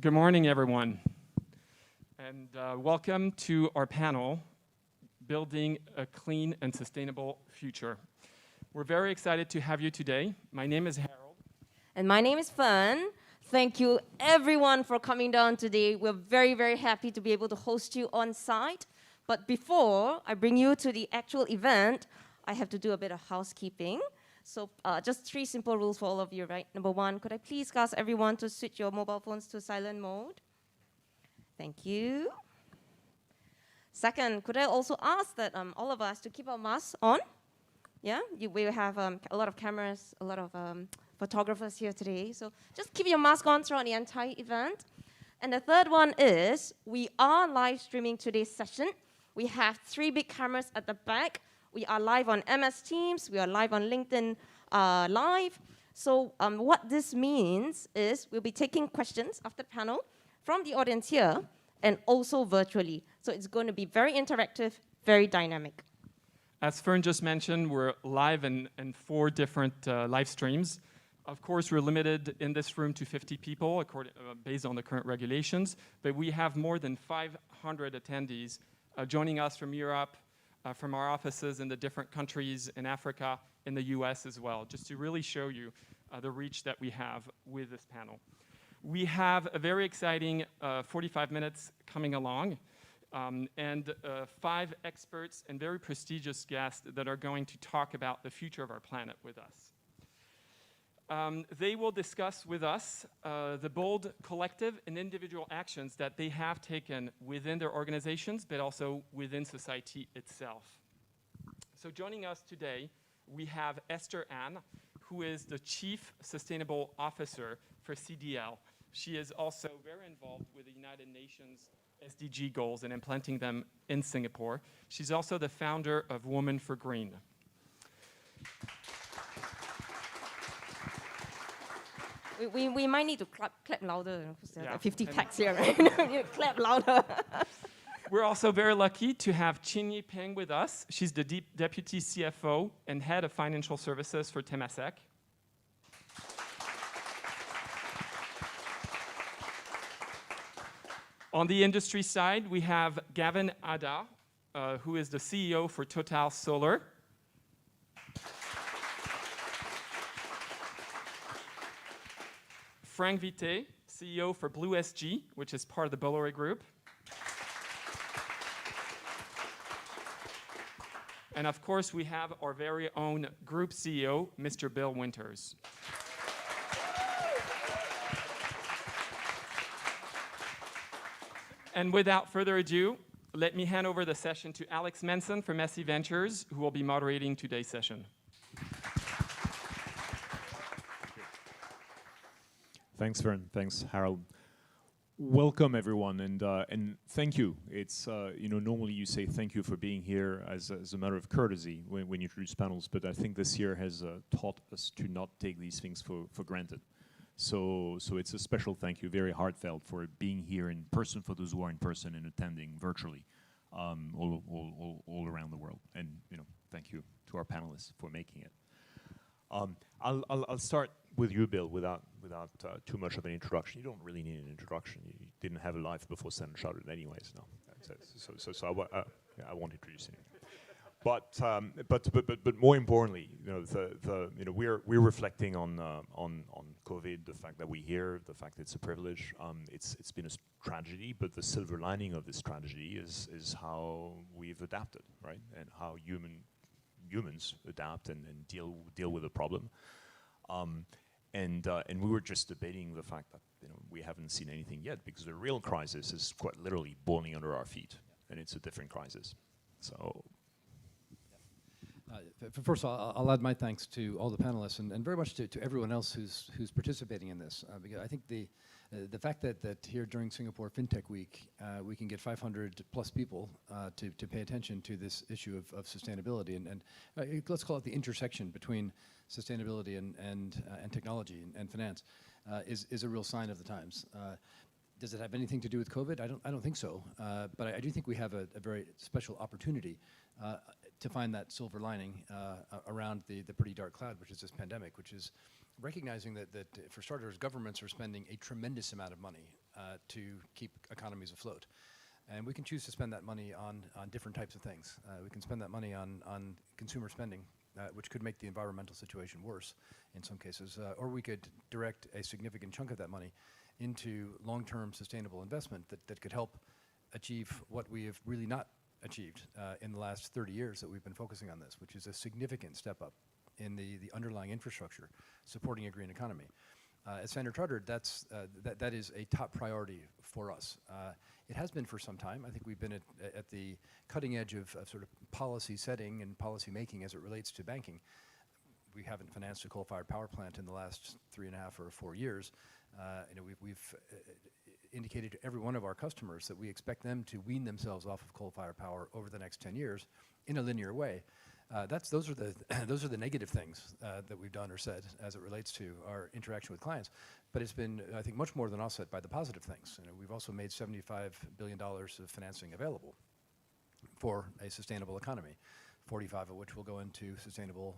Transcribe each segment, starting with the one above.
Good morning, everyone, and welcome to our panel, Building a Clean and Sustainable Future. We're very excited to have you today. My name is Harold. And my name is Fern. Thank you, everyone, for coming down today. We're very, very happy to be able to host you on site. But before I bring you to the actual event, I have to do a bit of housekeeping. So just 3 simple rules for all of you, right? Number 1, could I please ask everyone to switch your mobile phones to silent mode? Thank you. Second, could I also ask that all of us to keep our masks on? Yeah, we have a lot of cameras, a lot of photographers here today. So just keep your mask on throughout the entire event. And the third one is we are live streaming today's session. We have 3 big cameras at the back. We are live on MS Teams. We are live on LinkedIn Live. So what this means is we'll be taking questions after the panel from the audience here and also virtually. So it's going to be very interactive, very dynamic. As Fern just mentioned, we're live in 4 different live streams. Of course, we're limited in this room to 50 people based on the current regulations, but we have more than 500 attendees joining us from Europe, from our offices in the different countries in Africa, in the US as well, just to really show you the reach that we have with this panel. We have a very exciting 45 minutes coming along, and 5 experts and very prestigious guests that are going to talk about the future of our planet with us. They will discuss with us the bold collective and individual actions that they have taken within their organizations, but also within society itself. So joining us today, we have Esther Ann, who is the Chief Sustainable Officer for CDL. She is also very involved with the United Nations SDG goals and implementing them in Singapore. She's also the founder of Women for Green. We might need to clap louder, because there are 50 packs here, right? Clap louder. We're also very lucky to have Chin-Yi Peng with us. She's the Deputy CFO and Head of Financial Services for Temasek. On the industry side, we have Gavin Ada, who is the CEO for Total Solar. Frank Vité, CEO for Blue SG, which is part of the Bolloré Group. And of course, we have our very own group CEO, Mr. Bill Winters. And without further ado, let me hand over the session to Alex Manson from SC Ventures, who will be moderating today's session. Thanks, Fern. Thanks, Harold. Welcome, everyone, and thank you. It's normally you say thank you for being here as a matter of courtesy when you introduce panels, but I think this year has taught us to not take these things for granted. So it's a special thank you, very heartfelt, for being here in person for those who are in person and attending virtually all around the world. And thank you to our panelists for making it. I'll start with you, Bill, without too much of an introduction. You don't really need an introduction. You didn't have a life before Standard Chartered anyways, no. So I won't introduce you. But more importantly, we're reflecting on COVID, the fact that we're here, the fact that it's a privilege. It's been a tragedy, but the silver lining of this tragedy is how we've adapted, right? And how humans adapt and deal with the problem. And we were just debating the fact that we haven't seen anything yet, because the real crisis is quite literally boiling under our feet, and it's a different crisis. So. First of all, I'll add my thanks to all the panelists and very much to everyone else who's participating in this. Because I think the fact that here during Singapore FinTech Week, we can get 500 plus people to pay attention to this issue of sustainability and let's call it the intersection between sustainability and technology and finance is a real sign of the times. Does it have anything to do with COVID? I don't think so. But I do think we have a very special opportunity to find that silver lining around the pretty dark cloud, which is this pandemic, which is recognizing that for starters, governments are spending a tremendous amount of money to keep economies afloat. And we can choose to spend that money on different types of things. We can spend that money on consumer spending, which could make the environmental situation worse in some cases, or we could direct a significant chunk of that money into long-term sustainable investment that could help achieve what we have really not achieved in the last 30 years that we've been focusing on this, which is a significant step up in the underlying infrastructure supporting a green economy. At Standard Chartered, that is a top priority for us. It has been for some time. I think we've been at the cutting edge of sort of policy setting and policy making as it relates to banking. We haven't financed a coal-fired power plant in the last 3.5 or 4 years. We've indicated to every one of our customers that we expect them to wean themselves off of coal-fired power over the next 10 years in a linear way. Those are the negative things that we've done or said as it relates to our interaction with clients. But it's been, I think, much more than offset by the positive things. We've also made $75 billion of financing available for a sustainable economy, 45 of which will go into sustainable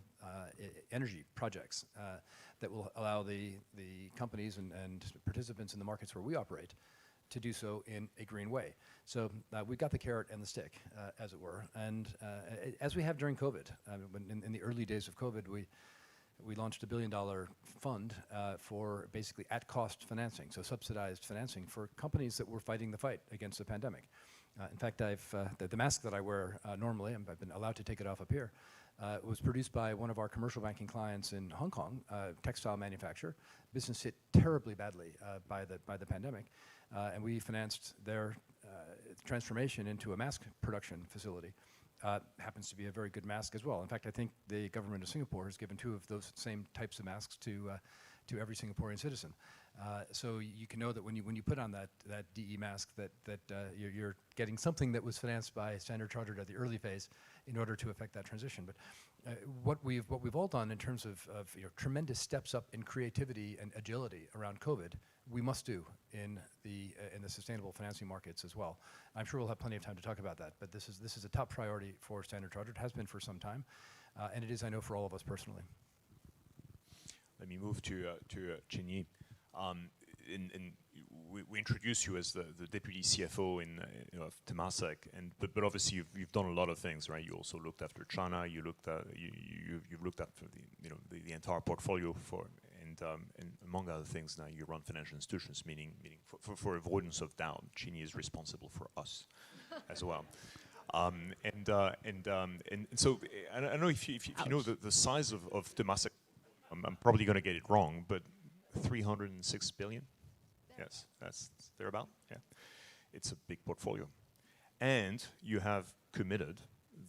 energy projects that will allow the companies and participants in the markets where we operate to do so in a green way. So we've got the carrot and the stick, as it were. And as we have during COVID, in the early days of COVID, we launched $1 billion fund for basically at-cost financing, so subsidized financing for companies that were fighting the fight against the pandemic. In fact, the mask that I wear normally, and I've been allowed to take it off up here, was produced by one of our commercial banking clients in Hong Kong, textile manufacturer. Business hit terribly badly by the pandemic, and we financed their transformation into a mask production facility. Happens to be a very good mask as well. In fact, I think the government of Singapore has given 2 of those same types of masks to every Singaporean citizen. So you can know that when you put on that DE mask that you're getting something that was financed by Standard Chartered at the early phase in order to affect that transition. But what we've all done in terms of tremendous steps up in creativity and agility around COVID, we must do in the sustainable financing markets as well. I'm sure we'll have plenty of time to talk about that, but this is a top priority for Standard Chartered. It has been for some time, and it is, I know, for all of us personally. Let me move to Chin-Yi. We introduced you as the deputy CFO of Temasek, but obviously you've done a lot of things, right? You also looked after China. You looked at you've looked after the entire portfolio and among other things, now you run financial institutions, meaning for avoidance of doubt, Chin-Yi is responsible for us as well. And so I don't know if you know the size of Temasek. I'm probably going to get it wrong, but 306 billion. Yes, that's thereabout. Yeah, it's a big portfolio, and you have committed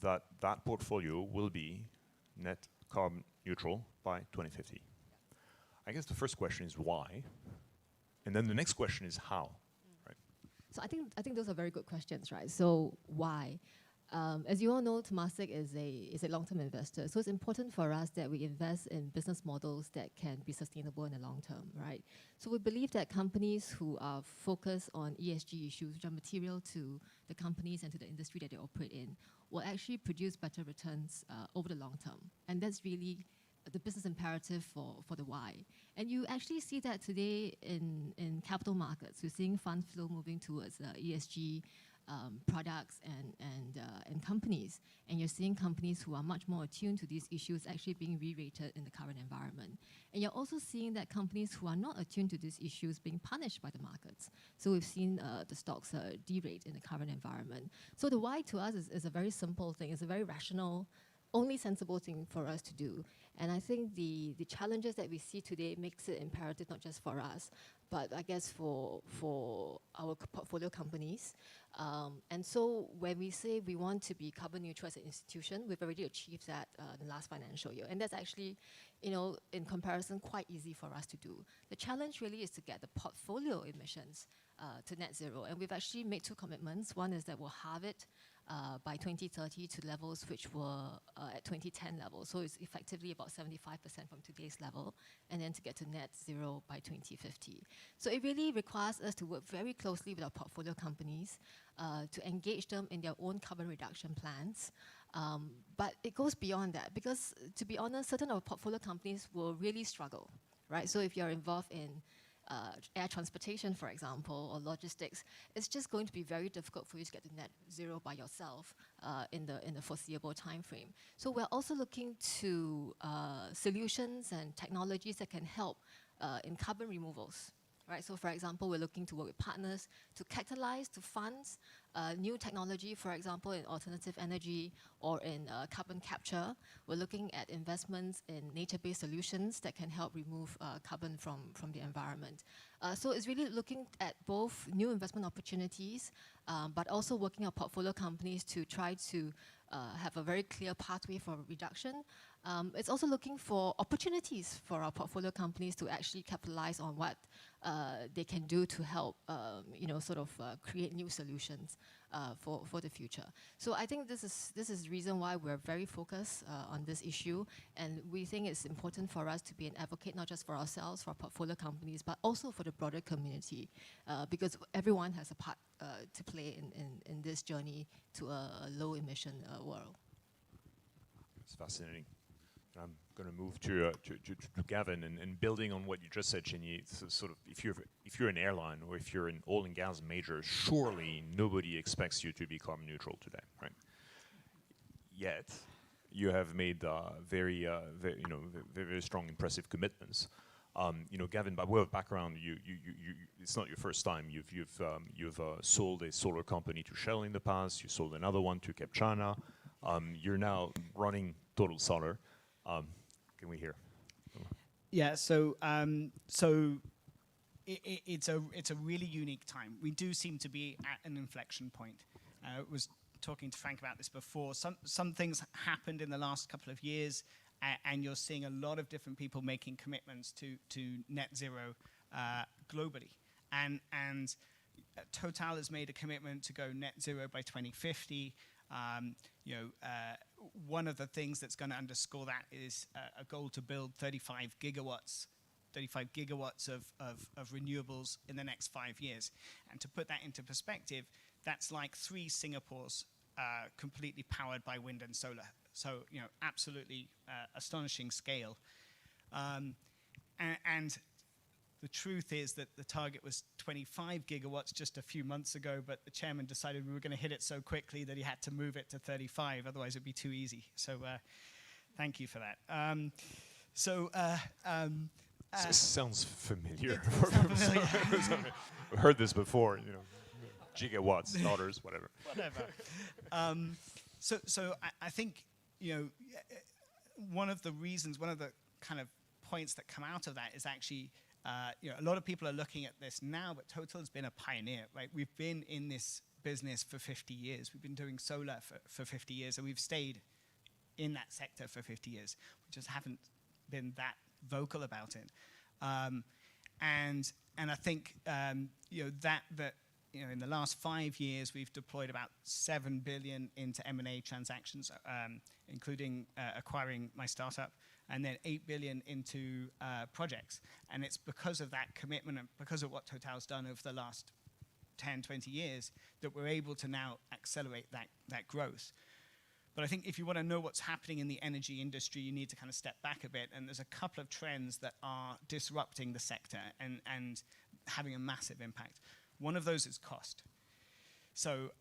that portfolio will be net carbon neutral by 2050. I guess the first question is why, and then the next question is how. Right? So I think those are very good questions, right? So why? As you all know, Temasek is a long-term investor, so it's important for us that we invest in business models that can be sustainable in the long term, right? So we believe that companies who are focused on ESG issues, which are material to the companies and to the industry that they operate in, will actually produce better returns over the long term. And that's really the business imperative for the why. And you actually see that today in capital markets. We're seeing fund flow moving towards ESG products and companies. And you're seeing companies who are much more attuned to these issues actually being re-rated in the current environment. And you're also seeing that companies who are not attuned to these issues being punished by the markets. So we've seen the stocks derate in the current environment. So the why to us is a very simple thing. It's a very rational, only sensible thing for us to do. And I think the challenges that we see today makes it imperative not just for us, but I guess for our portfolio companies. And so when we say we want to be carbon neutral as an institution, we've already achieved that in the last financial year. And that's actually, in comparison, quite easy for us to do. The challenge really is to get the portfolio emissions to net zero. And we've actually made 2 commitments. One is that we'll halve it by 2030 to levels which were at 2010 levels. So it's effectively about 75% from today's level, and then to get to net zero by 2050. So it really requires us to work very closely with our portfolio companies to engage them in their own carbon reduction plans. But it goes beyond that, because to be honest, certain of our portfolio companies will really struggle. right? So if you're involved in air transportation, for example, or logistics, it's just going to be very difficult for you to get to net zero by yourself in the foreseeable time frame. So we're also looking to solutions and technologies that can help in carbon removals. Right, so for example, we're looking to work with partners to catalyze, to fund new technology, for example, in alternative energy or in carbon capture. We're looking at investments in nature-based solutions that can help remove carbon from the environment. So it's really looking at both new investment opportunities, but also working on portfolio companies to try to have a very clear pathway for reduction. It's also looking for opportunities for our portfolio companies to actually capitalize on what they can do to help, create new solutions for the future. So I think this is the reason why we're very focused on this issue, and we think it's important for us to be an advocate not just for ourselves, for our portfolio companies, but also for the broader community, because everyone has a part to play in this journey to a low-emission world. It's fascinating. I'm going to move to Gavin, and building on what you just said, Chinyi. So sort of, if you're an airline or if you're an oil and gas major, surely nobody expects you to be carbon neutral today, right? Yet, you have made very strong, impressive commitments. Gavin, by way of background, it's not your first time. You've sold a solar company to Shell in the past. You sold another one to Capchana. You're now running Total Solar. Can we hear? Yeah, it's a really unique time. We do seem to be at an inflection point. I was talking to Frank about this before. Some things happened in the last couple of years, and you're seeing a lot of different people making commitments to net zero globally. And Total has made a commitment to go net zero by 2050. One of the things that's going to underscore that is a goal to build 35 gigawatts of renewables in the next 5 years. And to put that into perspective, that's like 3 Singapores completely powered by wind and solar. So, absolutely astonishing scale. And the truth is that the target was 25 gigawatts just a few months ago, but the chairman decided we were going to hit it so quickly that he had to move it to 35, otherwise it'd be too easy. So thank you for that. Sounds familiar. Sounds familiar. I've heard this before, gigawatts, dollars, whatever. So I think, one of the kind of points that come out of that is actually, a lot of people are looking at this now, but Total has been a pioneer, right? We've been in this business for 50 years. We've been doing solar for 50 years, and we've stayed in that sector for 50 years. We just haven't been that vocal about it. And I think, that in the last 5 years, we've deployed about 7 billion into M&A transactions, including acquiring my startup, and then 8 billion into projects. And it's because of that commitment and because of what Total's done over the last 10, 20 years that we're able to now accelerate that growth. But I think if you want to know what's happening in the energy industry, you need to kind of step back a bit. And there's a couple of trends that are disrupting the sector and having a massive impact. One of those is cost. So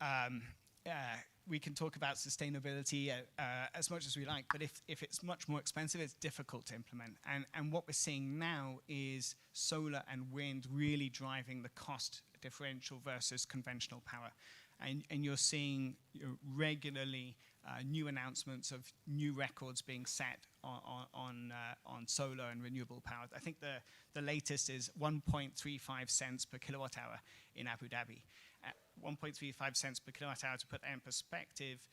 we can talk about sustainability as much as we like, but if it's much more expensive, it's difficult to implement. And what we're seeing now is solar and wind really driving the cost differential versus conventional power. And you're seeing regularly new announcements of new records being set on solar and renewable power. I think the latest is 1.35 cents per kilowatt hour in Abu Dhabi. 1.35 cents per kilowatt hour, to put that in perspective,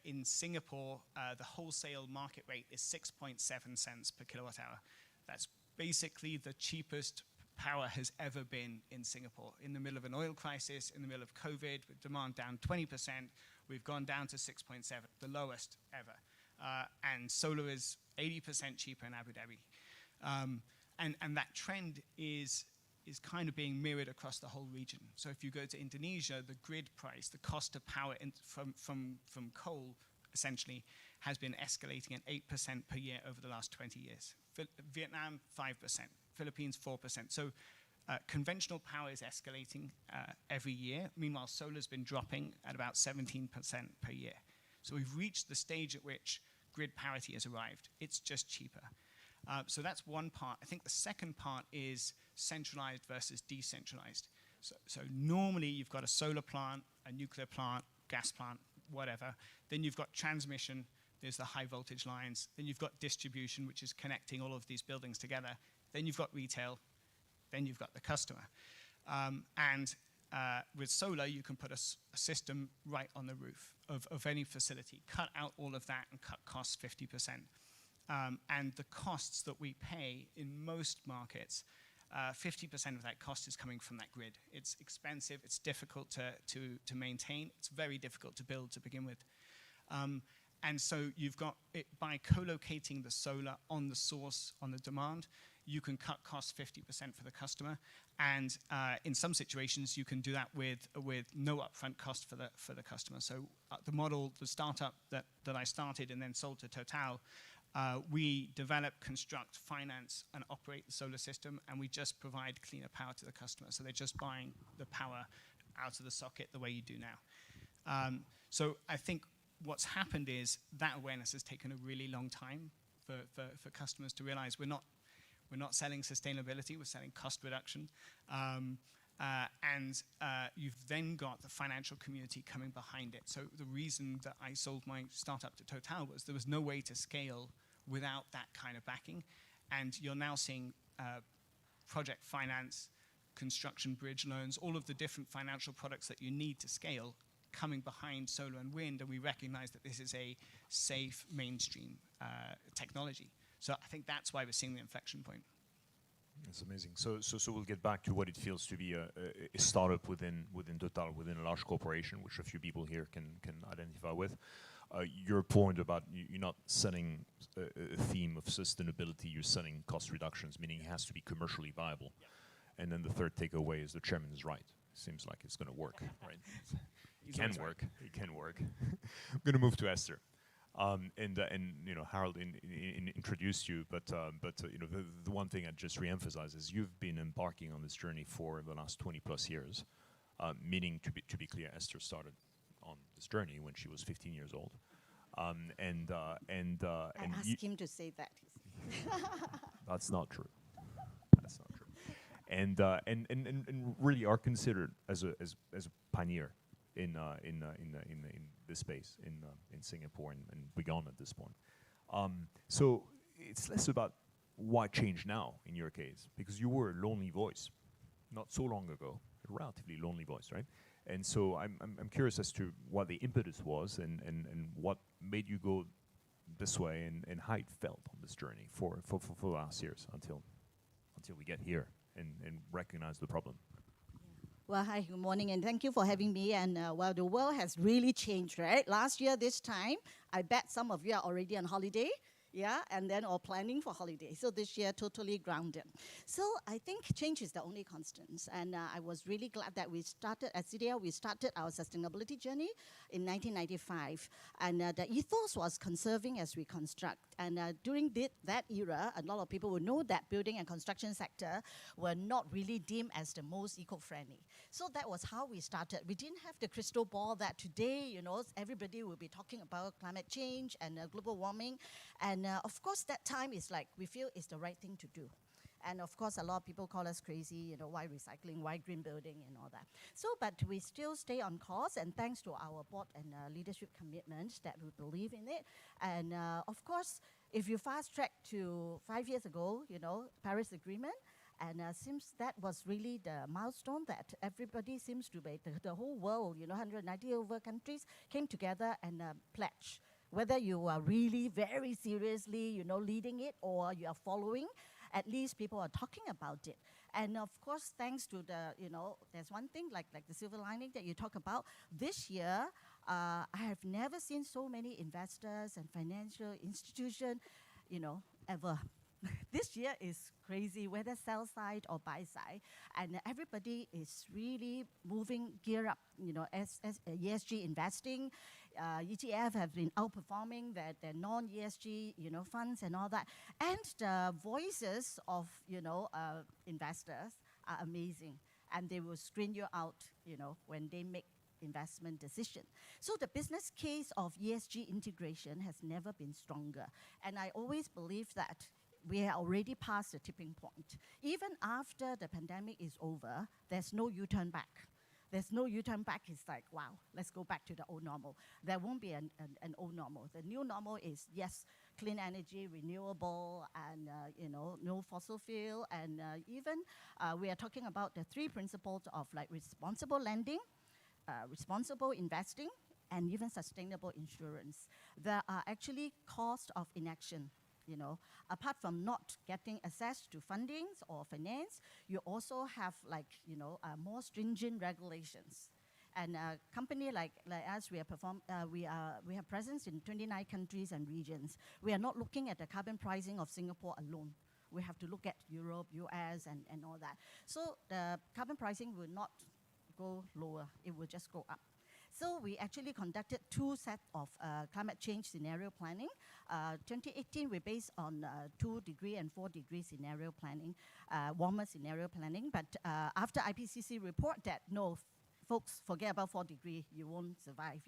in Singapore, the wholesale market rate is 6.7 cents per kilowatt hour. That's basically the cheapest power has ever been in Singapore. In the middle of an oil crisis, in the middle of COVID, with demand down 20%, we've gone down to 6.7, the lowest ever. And solar is 80% cheaper in Abu Dhabi. And that trend is kind of being mirrored across the whole region. So if you go to Indonesia, the grid price, the cost of power from coal, essentially, has been escalating at 8% per year over the last 20 years. Vietnam, 5%. Philippines 4%. So conventional power is escalating every year. Meanwhile, solar's been dropping at about 17% per year. So we've reached the stage at which grid parity has arrived. It's just cheaper. So that's one part. I think the second part is centralized versus decentralized. So normally you've got a solar plant, a nuclear plant, gas plant, whatever. Then you've got transmission, there's the high voltage lines. Then you've got distribution, which is connecting all of these buildings together. Then you've got retail. Then you've got the customer. With solar, you can put a system right on the roof of any facility, cut out all of that and cut costs 50%. And the costs that we pay in most markets, 50% of that cost is coming from that grid. It's expensive, it's difficult to maintain, it's very difficult to build to begin with. And so you've got it by co-locating the solar on the source, on the demand, you can cut costs 50% for the customer. And in some situations, you can do that with no upfront cost for the customer. So the model, the startup that I started and then sold to Total, we develop, construct, finance, and operate the solar system, and we just provide cleaner power to the customer. So they're just buying the power out of the socket the way you do now. So I think what's happened is that awareness has taken a really long time for customers to realize we're not selling sustainability, we're selling cost reduction. You've then got the financial community coming behind it. So the reason that I sold my startup to Total was there was no way to scale without that kind of backing. And you're now seeing project finance, construction bridge loans, all of the different financial products that you need to scale coming behind solar and wind, and we recognize that this is a safe mainstream technology. So I think that's why we're seeing the inflection point. That's amazing. So we'll get back to what it feels to be a startup within Total, within a large corporation, which a few people here can identify with. Your point about you're not selling a theme of sustainability, you're selling cost reductions, meaning it has to be commercially viable. Yeah. And then the third takeaway is the chairman is right. Seems like it's going to work, right? It can work. It can work. I'm going to move to Esther. And you know, Harold introduced you, but you know, the one thing I'd just reemphasize is you've been embarking on this journey for the last 20 plus years, meaning to be clear, Esther started on this journey when she was 15 years old, I asked him to say that. That's not true. That's not true. And really are considered as a pioneer in this space in Singapore and beyond at this point. So it's less about why change now in your case, because you were a lonely voice not so long ago, a relatively lonely voice, right? And so I'm curious as to what the impetus was and what made you go this way and how it felt on this journey for the last years until we get here and recognize the problem. Well, hi, good morning, and thank you for having me. And well, the world has really changed, right? Last year, this time, I bet some of you are already on holiday, yeah, and then or planning for holiday. So this year, totally grounded. So I think change is the only constant. And I was really glad that we started, at CDL, we started our sustainability journey in 1995. And the ethos was conserving as we construct. And during that era, a lot of people will know that building and construction sector were not really deemed as the most eco-friendly. So that was how we started. We didn't have the crystal ball that today, you know, everybody will be talking about climate change and global warming. And of course, that time is like, we feel it's the right thing to do. And of course, a lot of people call us crazy, you know, why recycling, why green building and all that. So, but we still stay on course, and thanks to our board and leadership commitments that we believe in it. And of course, if you fast track to 5 years ago, you know, Paris Agreement, and seems that was really the milestone that everybody seems to be, the whole world, you know, 190 over countries came together and pledged. Whether you are really very seriously, you know, leading it or you are following, at least people are talking about it. And of course, thanks to the, you know, there's one thing like the silver lining that you talk about. This year, I have never seen so many investors and financial institutions, you know, ever. this year is crazy, whether sell side or buy side, and everybody is really moving gear up. As ESG investing, ETF have been outperforming their non-ESG funds and all that, and the voices of investors are amazing, and they will screen you out when they make investment decision. So the business case of ESG integration has never been stronger. And I always believe that we are already past the tipping point. Even after the pandemic is over, there's no U-turn back. There's no U-turn back. It's like, wow, let's go back to the old normal. There won't be an old normal. The new normal is, yes, clean energy, renewable, and no fossil fuel. And even we are talking about the 3 principles of like responsible lending, responsible investing, and even sustainable insurance. There are actually costs of inaction. Apart from not getting access to fundings or finance, you also have more stringent regulations. And a company like us, we have presence in 29 countries and regions. We are not looking at the carbon pricing of Singapore alone. We have to look at Europe, US, and all that. So the carbon pricing will not go lower, it will just go up. So we actually conducted 2 sets of climate change scenario planning. 2018, we based on 2-degree and 4-degree scenario planning, warmer scenario planning. But after IPCC report that, no, folks, forget about 4-degree, you won't survive,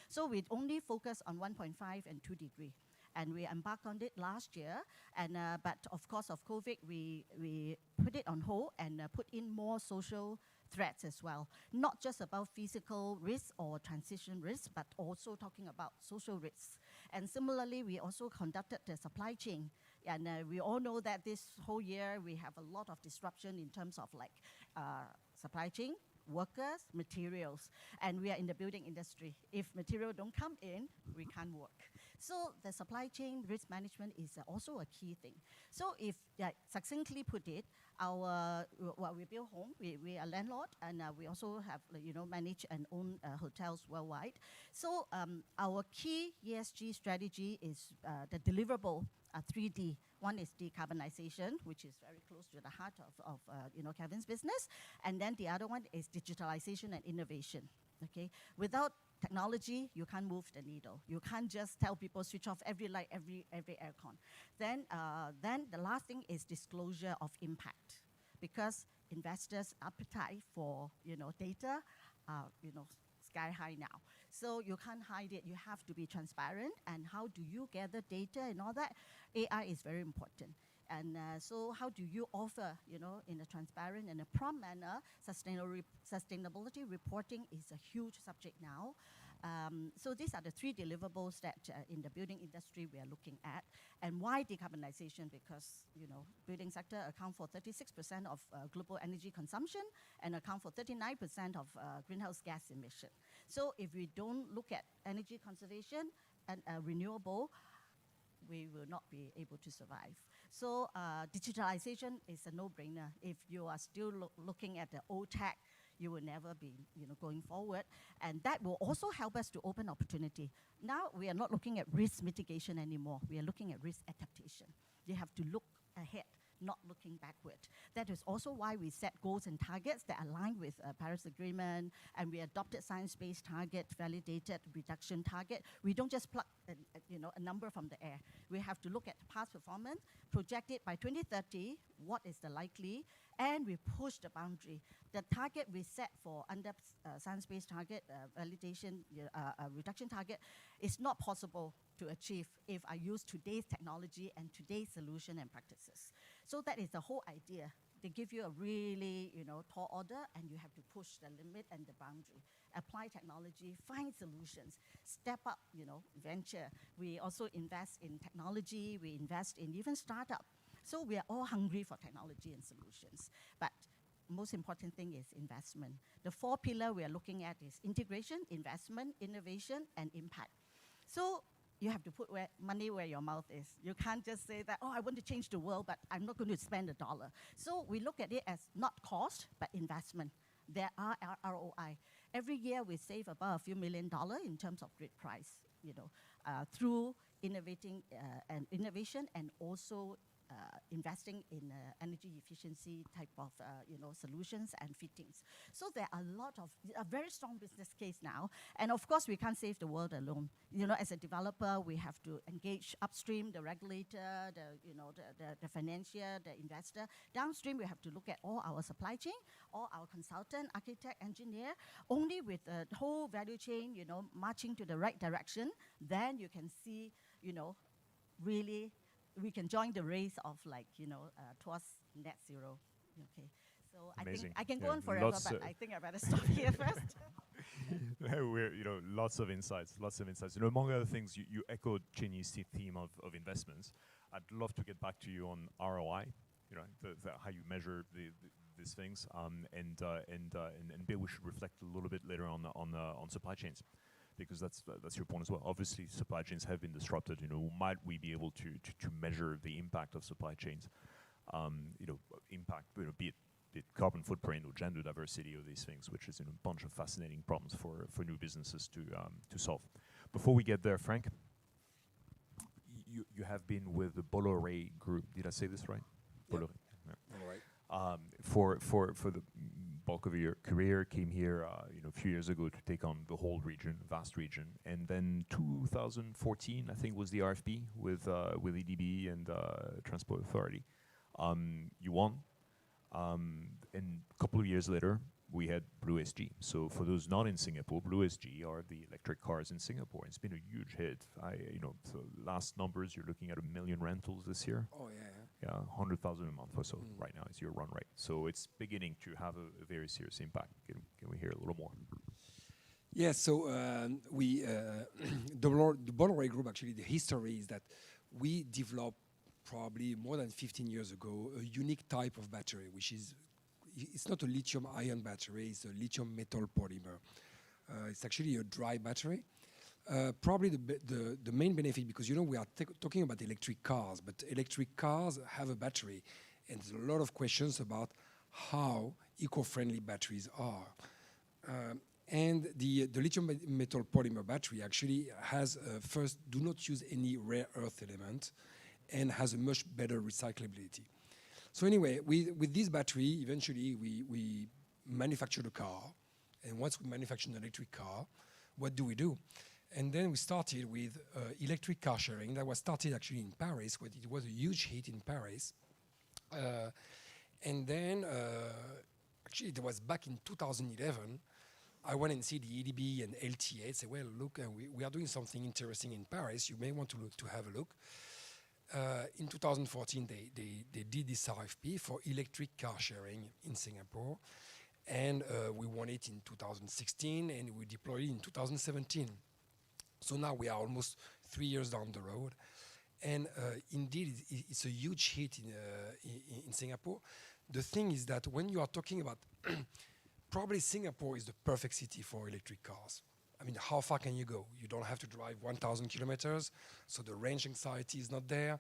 So we only focus on 1.5 and 2-degree. And we embarked on it last year. And but of course, of COVID, we put it on hold and put in more social threats as well. Not just about physical risks or transition risks, but also talking about social risks. And similarly, we also conducted the supply chain. And we all know that this whole year, we have a lot of disruption in terms of supply chain, workers, materials, and we are in the building industry. If material don't come in, we can't work. So the supply chain risk management is also a key thing. So if succinctly put it, we build home, we are landlord, and we also have manage and own hotels worldwide. So our key ESG strategy is the deliverable 3D. One is decarbonization, which is very close to the heart of Kevin's business, and then the other one is digitalization and innovation. Okay, without technology, you can't move the needle. You can't just tell people switch off every light, every aircon. Then the last thing is disclosure of impact, because investors' appetite for data are sky high now. So you can't hide it. You have to be transparent. And how do you gather data and all that? AI is very important. And so how do you offer, in a transparent and a prompt manner, sustainability reporting is a huge subject now. So these are the 3 deliverables that in the building industry we are looking at. And why decarbonization? Because, building sector account for 36% of global energy consumption and account for 39% of greenhouse gas emission. So if we don't look at energy conservation and renewable, we will not be able to survive. So digitalization is a no-brainer. If you are still looking at the old tech, you will never be going forward. And that will also help us to open opportunity. Now we are not looking at risk mitigation anymore. We are looking at risk adaptation. You have to look ahead, not looking backward. That is also why we set goals and targets that align with Paris Agreement, and we adopted science-based target, validated reduction target. We don't just plug a number from the air. We have to look at past performance, project it by 2030, what is the likely, and we push the boundary. The target we set for under science-based target validation reduction target is not possible to achieve if I use today's technology and today's solution and practices. So that is the whole idea. They give you a really, tall order, and you have to push the limit and the boundary. Apply technology, find solutions, step up, venture. We also invest in technology. We invest in even startup. So we are all hungry for technology and solutions. But most important thing is investment. The 4 pillars we are looking at is integration, investment, innovation, and impact. So you have to put money where your mouth is. You can't just say that, I want to change the world, but I'm not going to spend $1. So we look at it as not cost, but investment. There are ROI. Every year we save about a few $1 million in terms of grid price, through innovation and also investing in energy efficiency type of solutions and fittings. So there are a very strong business case now, and of course we can't save the world alone. As a developer, we have to engage upstream, the regulator, the financier, the investor. Downstream, we have to look at all our supply chain, all our consultant, architect, engineer. Only with the whole value chain, marching to the right direction, then you can see, really, we can join the race of towards net zero. Okay, so Amazing. I can go on forever, but I think I better stop here first. We're, lots of insights. Among other things, you echoed Chinese theme of investments. I'd love to get back to you on ROI, how you measure these things, and Bill, we should reflect a little bit later on supply chains, because that's your point as well. Obviously, supply chains have been disrupted. Might we be able to measure the impact of supply chains? Be it carbon footprint or gender diversity or these things, which is a bunch of fascinating problems for new businesses to solve. Before we get there, Frank, you have been with the Bolloré Group. Did I say this right? Yep. Bolloré. Yeah. All right. For the bulk of your career, came here a few years ago to take on the whole region, vast region, and then 2014 I think was the RFP with EDB and Transport Authority. You won, and a couple of years later we had Blue SG. So for those not in Singapore, Blue SG are the electric cars in Singapore. It's been a huge hit. So last numbers, you're looking at 1 million rentals this year. Oh, yeah. Yeah, 100,000 a month or so right now is your run rate. So it's beginning to have a very serious impact. Can we hear a little more? Yeah, so the Bolloré Group, actually, the history is that we developed probably more than 15 years ago a unique type of battery, which is, it's not a lithium-ion battery, it's a lithium metal polymer. It's actually a dry battery. Probably the main benefit, because we are talking about electric cars, but electric cars have a battery, and there's a lot of questions about how eco-friendly batteries are. And the lithium metal polymer battery actually has, first, do not use any rare earth element, and has a much better recyclability. So anyway, with this battery, eventually we manufacture the car, and once we manufacture an electric car, what do we do? And then we started with electric car sharing. That was started actually in Paris, where it was a huge hit in Paris. And then, actually it was back in 2011, I went and see the EDB and LTA, say, well, look, we are doing something interesting in Paris. You may want to have a look. In 2014, they did this RFP for electric car sharing in Singapore. And we won it in 2016, and we deployed it in 2017. So now we are almost 3 years down the road. And indeed, it's a huge hit in Singapore. The thing is that when you are talking about, probably Singapore is the perfect city for electric cars. I mean, how far can you go? You don't have to drive 1,000 kilometers, so the range anxiety is not there.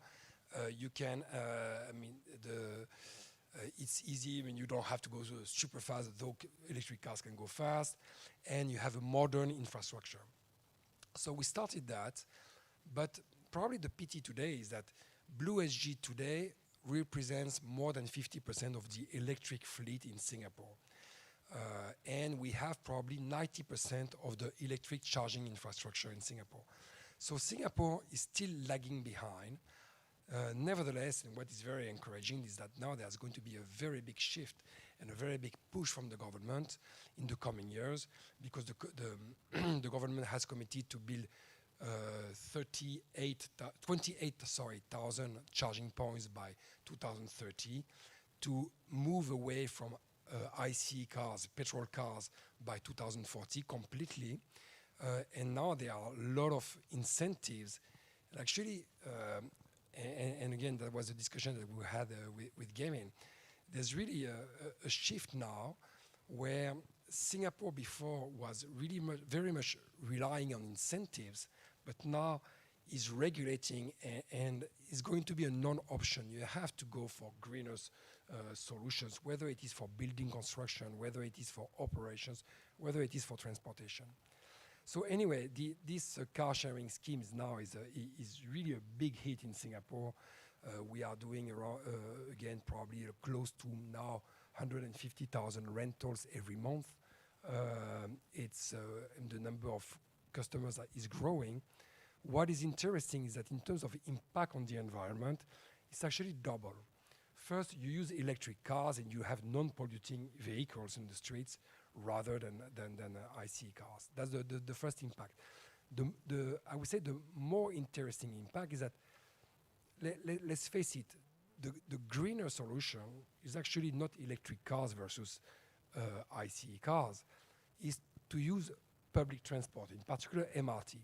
You can, it's easy. I mean, you don't have to go super fast, though electric cars can go fast, and you have a modern infrastructure. So we started that, but probably the pity today is that Blue SG today represents more than 50% of the electric fleet in Singapore. And we have probably 90% of the electric charging infrastructure in Singapore. So Singapore is still lagging behind. Nevertheless, and what is very encouraging is that now there's going to be a very big shift and a very big push from the government in the coming years, because the government has committed to build 28,000 charging points by 2030 to move away from IC cars, petrol cars, by 2040 completely. And now there are a lot of incentives. Actually, and again, that was a discussion that we had with Gaming. There's really a shift now where Singapore before was really very much relying on incentives, but now is regulating and is going to be a non-option. You have to go for greener solutions, whether it is for building construction, whether it is for operations, whether it is for transportation. So anyway, this car sharing scheme is really a big hit in Singapore. We are doing around, again, probably close to now 150,000 rentals every month. It's the number of customers that is growing. What is interesting is that in terms of impact on the environment, it's actually double. First, you use electric cars and you have non-polluting vehicles in the streets rather than ICE cars. That's the first impact. I would say the more interesting impact is that, let's face it, the greener solution is actually not electric cars versus ICE cars, is to use public transport, in particular MRT.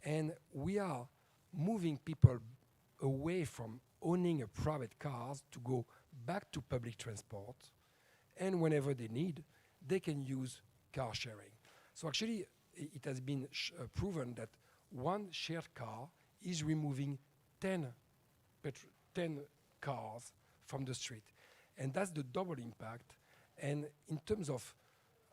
And we are moving people away from owning a private cars to go back to public transport, and whenever they need, they can use car sharing. So actually, it has been proven that one shared car is removing 10 cars from the street. And that's the double impact. And in terms of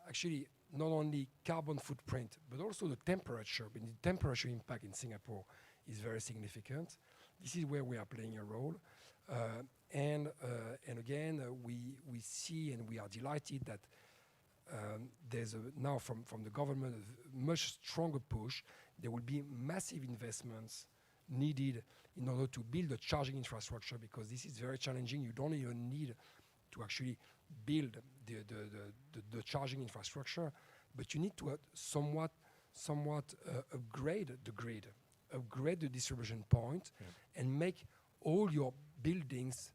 actually not only carbon footprint, but also the temperature. But the temperature impact in Singapore is very significant. This is where we are playing a role. And again, we see and we are delighted that there's now from the government a much stronger push. There will be massive investments needed in order to build a charging infrastructure, because this is very challenging. You don't even need to actually build the charging infrastructure, but you need to somewhat upgrade the grid, upgrade the distribution point, and make all your buildings,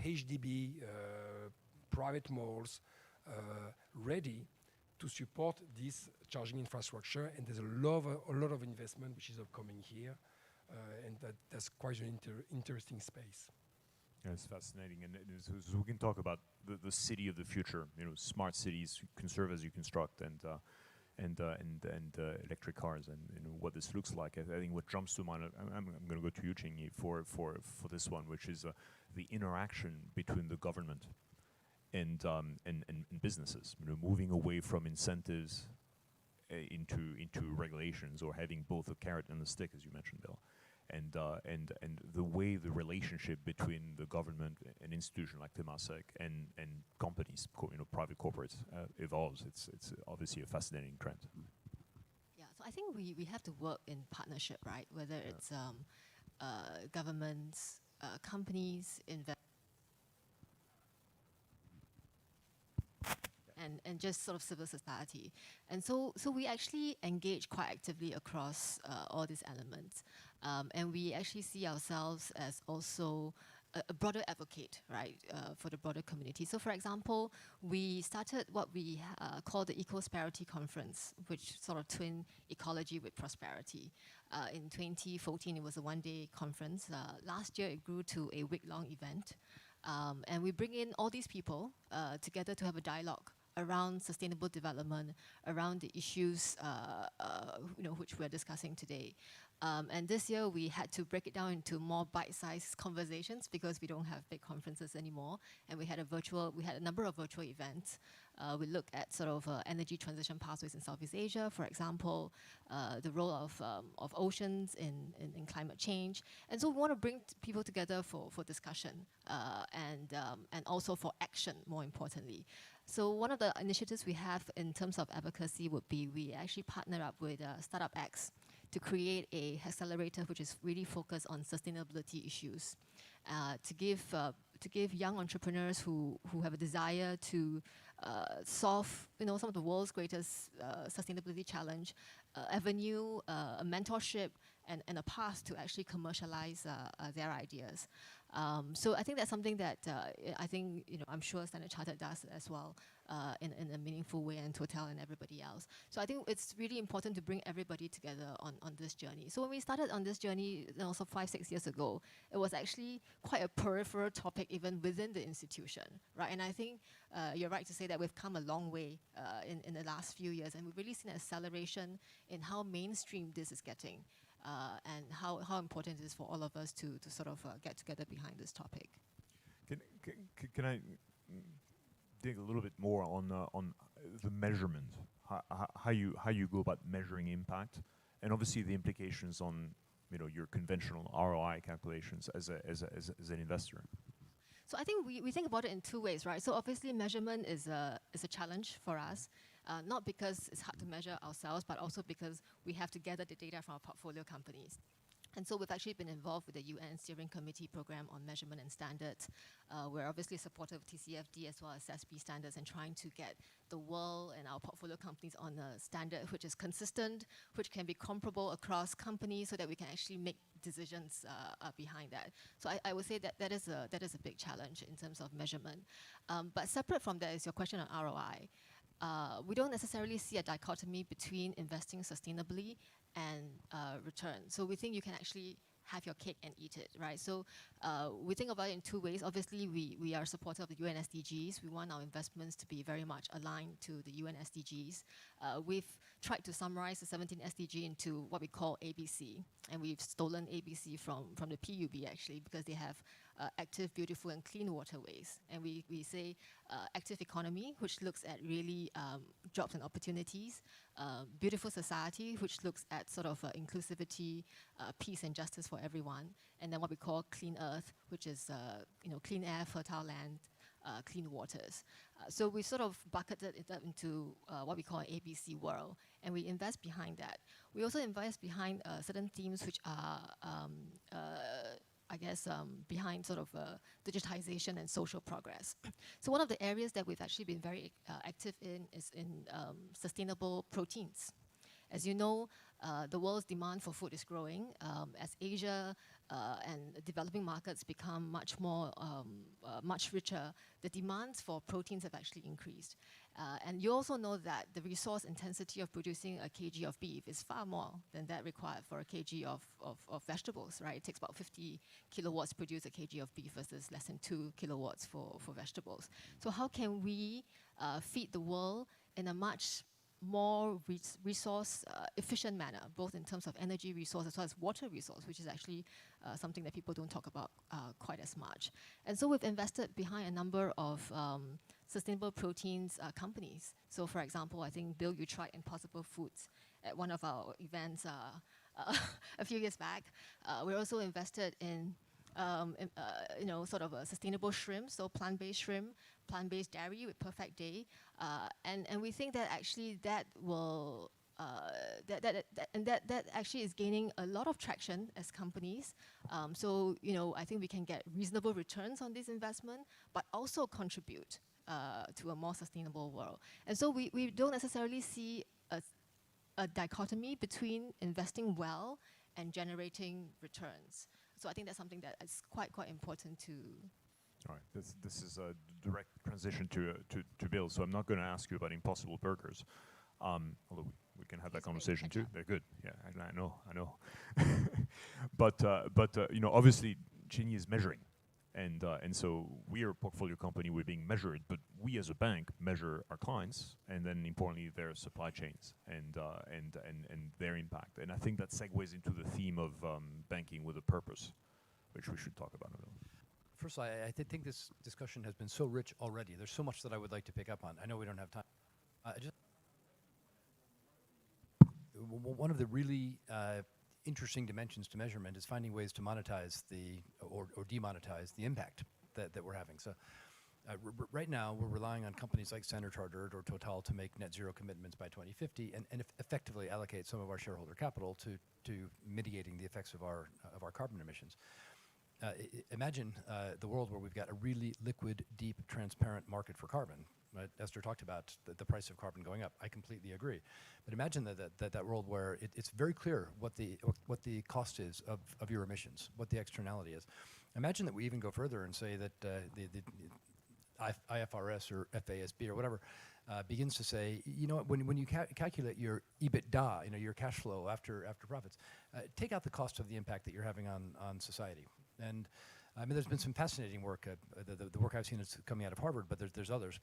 HDB, private malls, ready to support this charging infrastructure. And there's a lot of investment which is upcoming here, and that's quite an interesting space. Yeah, it's fascinating, and so we can talk about the city of the future. You know, smart cities, conserve as you construct, and electric cars, and you know what this looks like. I think what jumps to mind. I'm going to go to you, Chingy, for this one, which is the interaction between the government and businesses. You know, moving away from incentives into regulations, or having both a carrot and a stick, as you mentioned, Bill. And the way the relationship between the government, an institution like Temasek, and companies, private corporates, evolves. It's obviously a fascinating trend. Yeah, so I think we have to work in partnership, right? Whether it's governments, companies, and just sort of civil society. And so we actually engage quite actively across all these elements. And we actually see ourselves as also a broader advocate, right, for the broader community. So for example, we started what we call the Ecosparity Conference, which sort of twin ecology with prosperity. In 2014, it was a one-day conference. Last year, it grew to a week-long event. And we bring in all these people together to have a dialogue around sustainable development, around the issues which we're discussing today. And this year we had to break it down into more bite-sized conversations because we don't have big conferences anymore. And we had a number of virtual events. We looked at sort of energy transition pathways in Southeast Asia, for example, the role of oceans in climate change. And so we want to bring people together for discussion and also for action, more importantly. So one of the initiatives we have in terms of advocacy would be we actually partner up with Startup X to create a accelerator which is really focused on sustainability issues, to give young entrepreneurs who have a desire to solve some of the world's greatest sustainability challenge, avenue, a mentorship, and a path to actually commercialize their ideas. So I think that's something that I'm sure Standard Chartered does as well in a meaningful way, and Total and everybody else. So I think it's really important to bring everybody together on this journey. So when we started on this journey, also 5-6 years ago, it was actually quite a peripheral topic even within the institution, right? And I think you're right to say that we've come a long way in the last few years, and we've really seen an acceleration in how mainstream this is getting. And how important it is for all of us to sort of get together behind this topic. Can I dig a little bit more on the measurement, how you go about measuring impact, and obviously the implications on your conventional ROI calculations as an investor? So I think we think about it in two ways, right? So obviously measurement is a challenge for us, not because it's hard to measure ourselves, but also because we have to gather the data from our portfolio companies. And so we've actually been involved with the UN Steering Committee program on measurement and standards. We're obviously supportive of TCFD as well as SB standards and trying to get the world and our portfolio companies on a standard which is consistent, which can be comparable across companies so that we can actually make decisions behind that. So I would say that is a big challenge in terms of measurement. But separate from that is your question on ROI. We don't necessarily see a dichotomy between investing sustainably and return. So we think you can actually have your cake and eat it, right? So we think about it in two ways. Obviously, we are supportive of the UN SDGs. We want our investments to be very much aligned to the UN SDGs. We've tried to summarize the 17 SDG into what we call ABC, and we've stolen ABC from the PUB actually, because they have active, beautiful, and clean waterways. And we say active economy, which looks at really jobs and opportunities, beautiful society, which looks at sort of inclusivity, peace and justice for everyone, and then what we call clean earth, which is clean air, fertile land, clean waters. So we sort of bucketed it up into what we call an ABC world, and we invest behind that. We also invest behind certain themes which are behind sort of digitization and social progress. So one of the areas that we've actually been very active in is in sustainable proteins. As you know, the world's demand for food is growing. As Asia and developing markets become much richer, the demands for proteins have actually increased. And you also know that the resource intensity of producing a kg of beef is far more than that required for a kg of vegetables, right? It takes about 50 kilowatts to produce a kg of beef versus less than 2 kilowatts for vegetables. So how can we feed the world in a much more resource efficient manner, both in terms of energy resource as well as water resource, which is actually something that people don't talk about quite as much. And so we've invested behind a number of sustainable proteins companies. So for example, I think, Bill, you tried Impossible Foods at one of our events a few years back. We also invested in sort of a sustainable shrimp, so plant-based shrimp, plant-based dairy with Perfect Day, and we think that actually that will that actually is gaining a lot of traction as companies. So I think we can get reasonable returns on this investment, but also contribute to a more sustainable world. And so we don't necessarily see a dichotomy between investing well and generating returns. So I think that's something that is quite important to. All right, this is a direct transition to Bill. So I'm not going to ask you about Impossible Burgers, although we can have that conversation too. They're good. Yeah, I know. but obviously, Cheney is measuring, and so we are a portfolio company. We're being measured, but we as a bank measure our clients, and then importantly their supply chains and their impact. And I think that segues into the theme of banking with a purpose, which we should talk about a little. First, I think this discussion has been so rich already. There's so much that I would like to pick up on. I know we don't have time. One of the really interesting dimensions to measurement is finding ways to monetize or demonetize the impact that we're having. So right now, we're relying on companies like Standard Chartered or Total to make net zero commitments by 2050 and effectively allocate some of our shareholder capital to mitigating the effects of our carbon emissions. Imagine the world where we've got a really liquid, deep, transparent market for carbon. Right? Esther talked about the price of carbon going up. I completely agree. But imagine that world where it's very clear what the cost is of your emissions, what the externality is. Imagine that we even go further and say that the IFRS or FASB or whatever begins to say, when you calculate your EBITDA, your cash flow after profits, take out the cost of the impact that you're having on society. And I mean, there's been some fascinating work. The work I've seen is coming out of Harvard, but there's others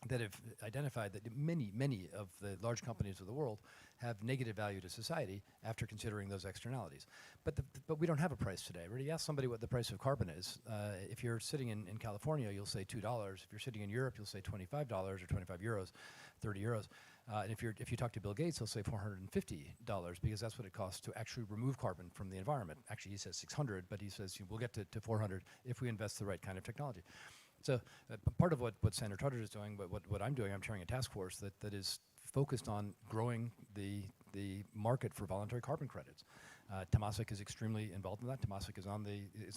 that have identified that many of the large companies of the world have negative value to society after considering those externalities. But we don't have a price today. Really, ask somebody what the price of carbon is. If you're sitting in California, you'll say $2. If you're sitting in Europe, you'll say $25 or 25 euros, 30 euros. And if you talk to Bill Gates, he'll say $450 because that's what it costs to actually remove carbon from the environment. Actually, he says 600, but he says we'll get to 400 if we invest the right kind of technology. So part of what Standard Chartered is doing, but what I'm doing, I'm chairing a task force that is focused on growing the market for voluntary carbon credits. Temasek is extremely involved in that. Temasek is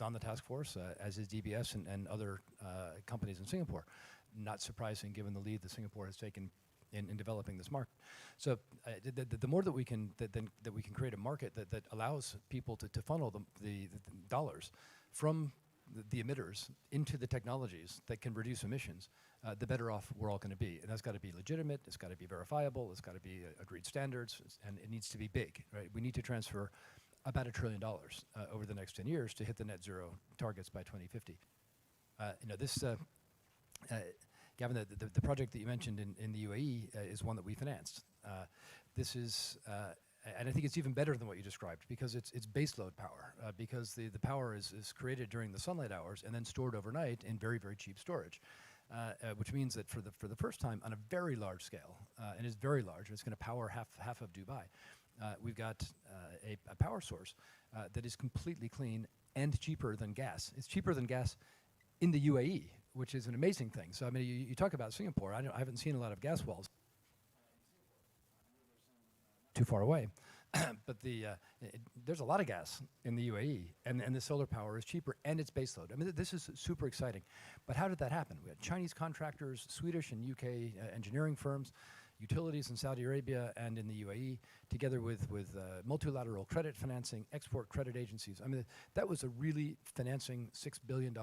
on the task force, as is DBS and other companies in Singapore. Not surprising given the lead that Singapore has taken in developing this market. So the more that we can create a market that allows people to funnel the dollars from the emitters into the technologies that can reduce emissions, the better off we're all going to be. And that's got to be legitimate, it's got to be verifiable, it's got to be agreed standards, and it needs to be big, right? We need to transfer about $1 trillion over the next 10 years to hit the net zero targets by 2050. Gavin, the project that you mentioned in the UAE is one that we financed. This is, and I think it's even better than what you described because it's baseload power, because the power is created during the sunlight hours and then stored overnight in very, very cheap storage, which means that for the first time on a very large scale, and it's very large, it's going to power half of Dubai, we've got a power source that is completely clean and cheaper than gas. It's cheaper than gas in the UAE, which is an amazing thing. So I mean, you talk about Singapore. I haven't seen a lot of gas wells too far away, but there's a lot of gas in the UAE, and the solar power is cheaper and it's baseload. I mean, this is super exciting. But how did that happen? We had Chinese contractors, Swedish and UK engineering firms, utilities in Saudi Arabia and in the UAE, together with multilateral credit financing, export credit agencies. I mean, that was a really financing $6 billion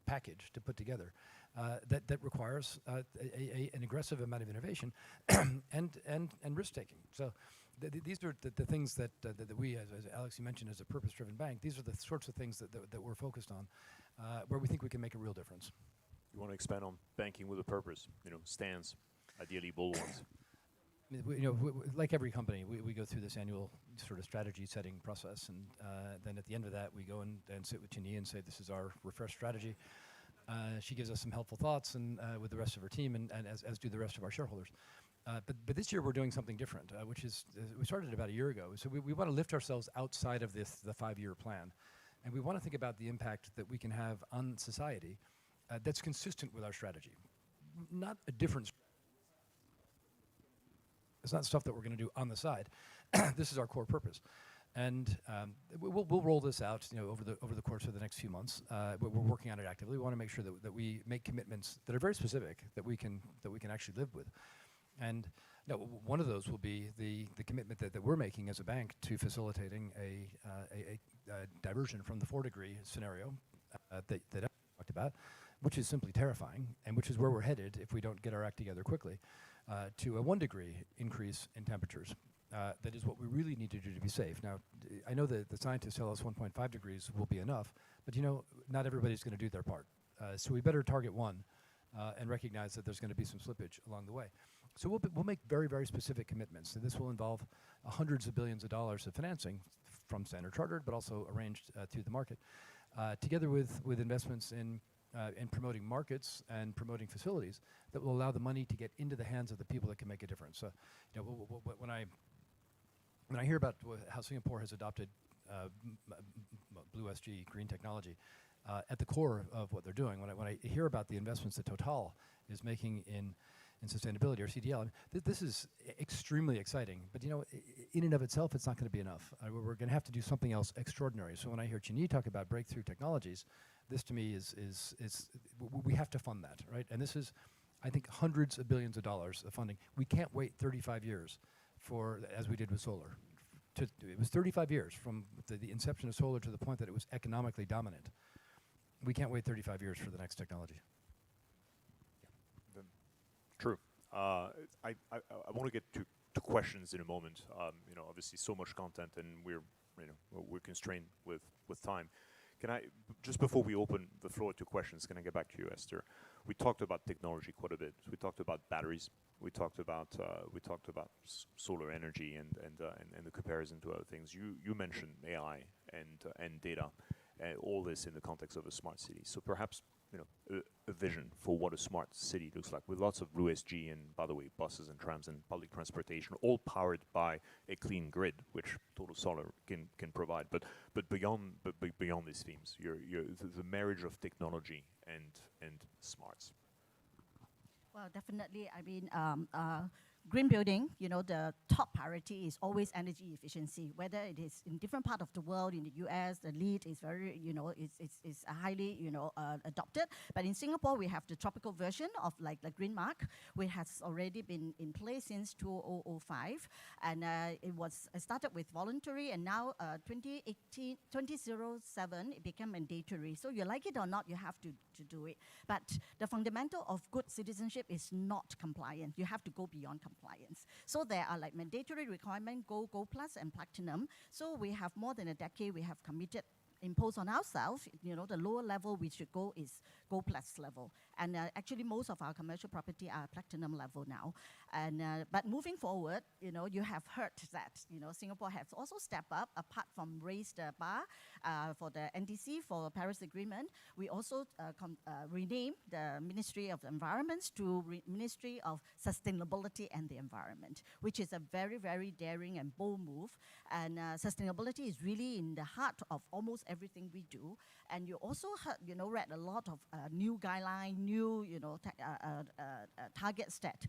package to put together that requires an aggressive amount of innovation and risk taking. So these are the things that we, as Alex, you mentioned, as a purpose-driven bank, these are the sorts of things that we're focused on, where we think we can make a real difference. You want to expand on banking with a purpose, stands, ideally bold ones. I mean, like every company, we go through this annual sort of strategy setting process, and then at the end of that, we go and sit with Chini and say, this is our refreshed strategy. She gives us some helpful thoughts, and with the rest of her team, and as do the rest of our shareholders. But this year we're doing something different, which is, we started about a year ago. So we want to lift ourselves outside of the 5-year plan. And we want to think about the impact that we can have on society that's consistent with our strategy. Not a different It's not stuff that we're going to do on the side. This is our core purpose. And we'll roll this out over the course of the next few months. We're working on it actively. We want to make sure that we make commitments that are very specific, that we can actually live with. And one of those will be the commitment that we're making as a bank to facilitating a diversion from the 4-degree scenario that I talked about, which is simply terrifying, and which is where we're headed if we don't get our act together quickly, to a 1-degree increase in temperatures. That is what we really need to do to be safe. Now, I know that the scientists tell us 1.5 degrees will be enough, but not everybody's going to do their part. So we better target 1 and recognize that there's going to be some slippage along the way. So we'll make very, very specific commitments, and this will involve hundreds of billions of dollars of financing from Standard Chartered, but also arranged through the market, together with investments in promoting markets and promoting facilities that will allow the money to get into the hands of the people that can make a difference. So, when I hear about how Singapore has adopted Blue SG, green technology, at the core of what they're doing, when I hear about the investments that Total is making in sustainability, or CDL, this is extremely exciting. But in and of itself, it's not going to be enough. We're going to have to do something else extraordinary. So when I hear Chini talk about breakthrough technologies, this to me is we have to fund that, right? And this is, I think, hundreds of billions of dollars of funding. We can't wait 35 years as we did with solar. It was 35 years from the inception of solar to the point that it was economically dominant. We can't wait 35 years for the next technology. True. I want to get to questions in a moment. Obviously so much content, and we're constrained with time. Can I, just before we open the floor to questions, can I get back to you, Esther? We talked about technology quite a bit. We talked about batteries. We talked about solar energy and the comparison to other things. You mentioned AI and data, all this in the context of a smart city. So perhaps a vision for what a smart city looks like, with lots of blue SG and, by the way, buses and trams and public transportation, all powered by a clean grid, which Total Solar can provide. But beyond these themes, the marriage of technology and smarts. Well, definitely. I mean, green building, the top priority is always energy efficiency. Whether it is in different part of the world, in the US, the lead is very, it's highly, adopted. But in Singapore, we have the tropical version of like the Green Mark, which has already been in place since 2005. And it started with voluntary, and now 2007, it became mandatory. So you like it or not, you have to do it. But the fundamental of good citizenship is not compliant. You have to go beyond compliance. So there are like mandatory requirement, Gold Plus, and Platinum. So we have more than a decade, we have committed, imposed on ourselves, the lower level we should go is Gold Plus level. And actually most of our commercial property are Platinum level now. And but moving forward, you have heard that, Singapore has also stepped up, apart from raise the bar for the NDC for Paris Agreement. We also renamed the Ministry of Environment to Ministry of Sustainability and the Environment, which is a very, very daring and bold move. And sustainability is really in the heart of almost everything we do. And you also heard, read a lot of new guideline, new, target set.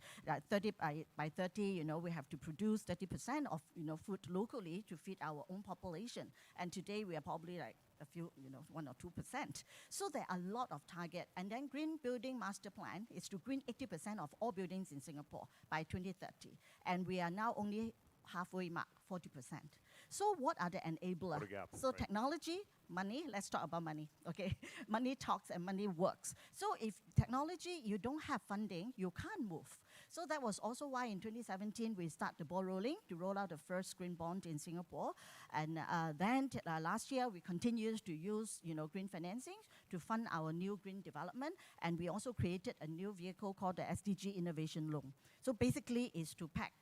30 by 30, we have to produce 30% of, food locally to feed our own population. And today we are probably like a few, 1 or 2%. So there are a lot of target. And then Green Building Master Plan is to green 80% of all buildings in Singapore by 2030. And we are now only halfway mark, 40%. So what are the enablers? So right. Technology, money, let's talk about money, okay? Money talks and money works. So if technology, you don't have funding, you can't move. So that was also why in 2017, we started the ball rolling to roll out the first green bond in Singapore. And then last year, we continued to use, green financing to fund our new green development. And we also created a new vehicle called the SDG Innovation Loan. So basically, it's to pack,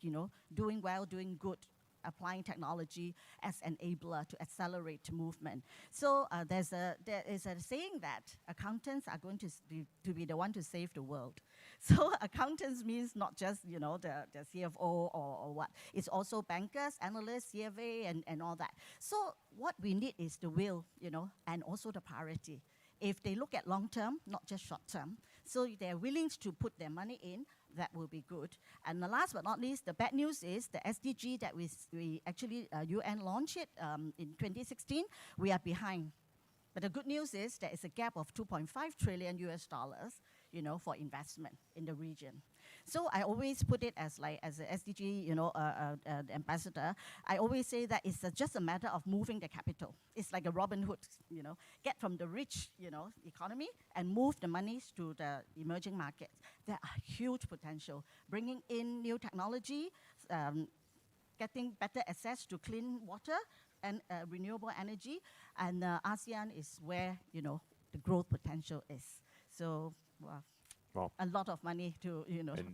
doing well, doing good, applying technology as enabler to accelerate movement. So there is a saying that accountants are going to be the one to save the world. So accountants means not just the CFO or what. It's also bankers, analysts, CFA, and all that. So what we need is the will, and also the priority. If they look at long term, not just short term, so they're willing to put their money in, that will be good. And the last but not least, the bad news is the SDG that we actually, UN launched it in 2016, we are behind. But the good news is there is a gap of 2.5 trillion US dollars, for investment in the region. So I always put it as an SDG, ambassador. I always say that it's just a matter of moving the capital. It's like a Robin Hood, get from the rich, economy and move the monies to the emerging markets. There are huge potential. Bringing in new technology, getting better access to clean water and renewable energy, and ASEAN is where, the growth potential is. So, well, a lot of money to,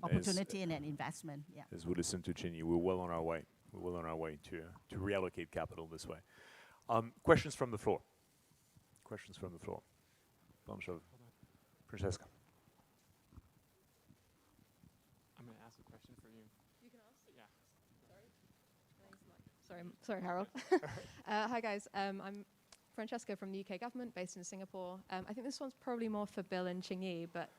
opportunity and an investment. Yeah. As we listen to Chinny, we're well on our way. We're well on our way to reallocate capital this way. Questions from the floor. Questions from the floor. Bunch of Francesca. I'm going to ask a question for you. You can ask? Yeah. Sorry, Harold. Hi guys, I'm Francesca from the UK government, based in Singapore. I think this one's probably more for Bill and Ching-Yi, but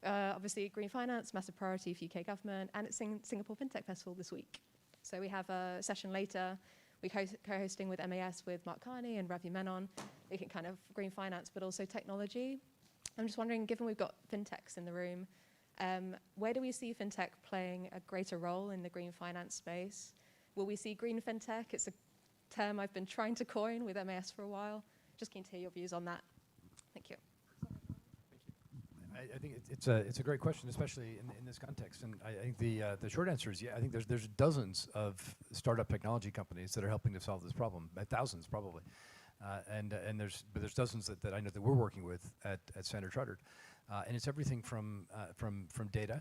obviously green finance, massive priority for UK government, and it's Singapore FinTech Festival this week. So we have a session later, we're co-hosting with MAS with Mark Carney and Ravi Menon, looking kind of green finance, but also technology. I'm just wondering, given we've got FinTechs in the room, where do we see FinTech playing a greater role in the green finance space? Will we see green FinTech? It's a term I've been trying to coin with MAS for a while. Just keen to hear your views on that. Thank you. I think it's a great question, especially in this context. And I think the short answer is yeah. I think there's dozens of startup technology companies that are helping to solve this problem, thousands probably, but there's dozens that I know that we're working with at Standard Chartered, and it's everything from data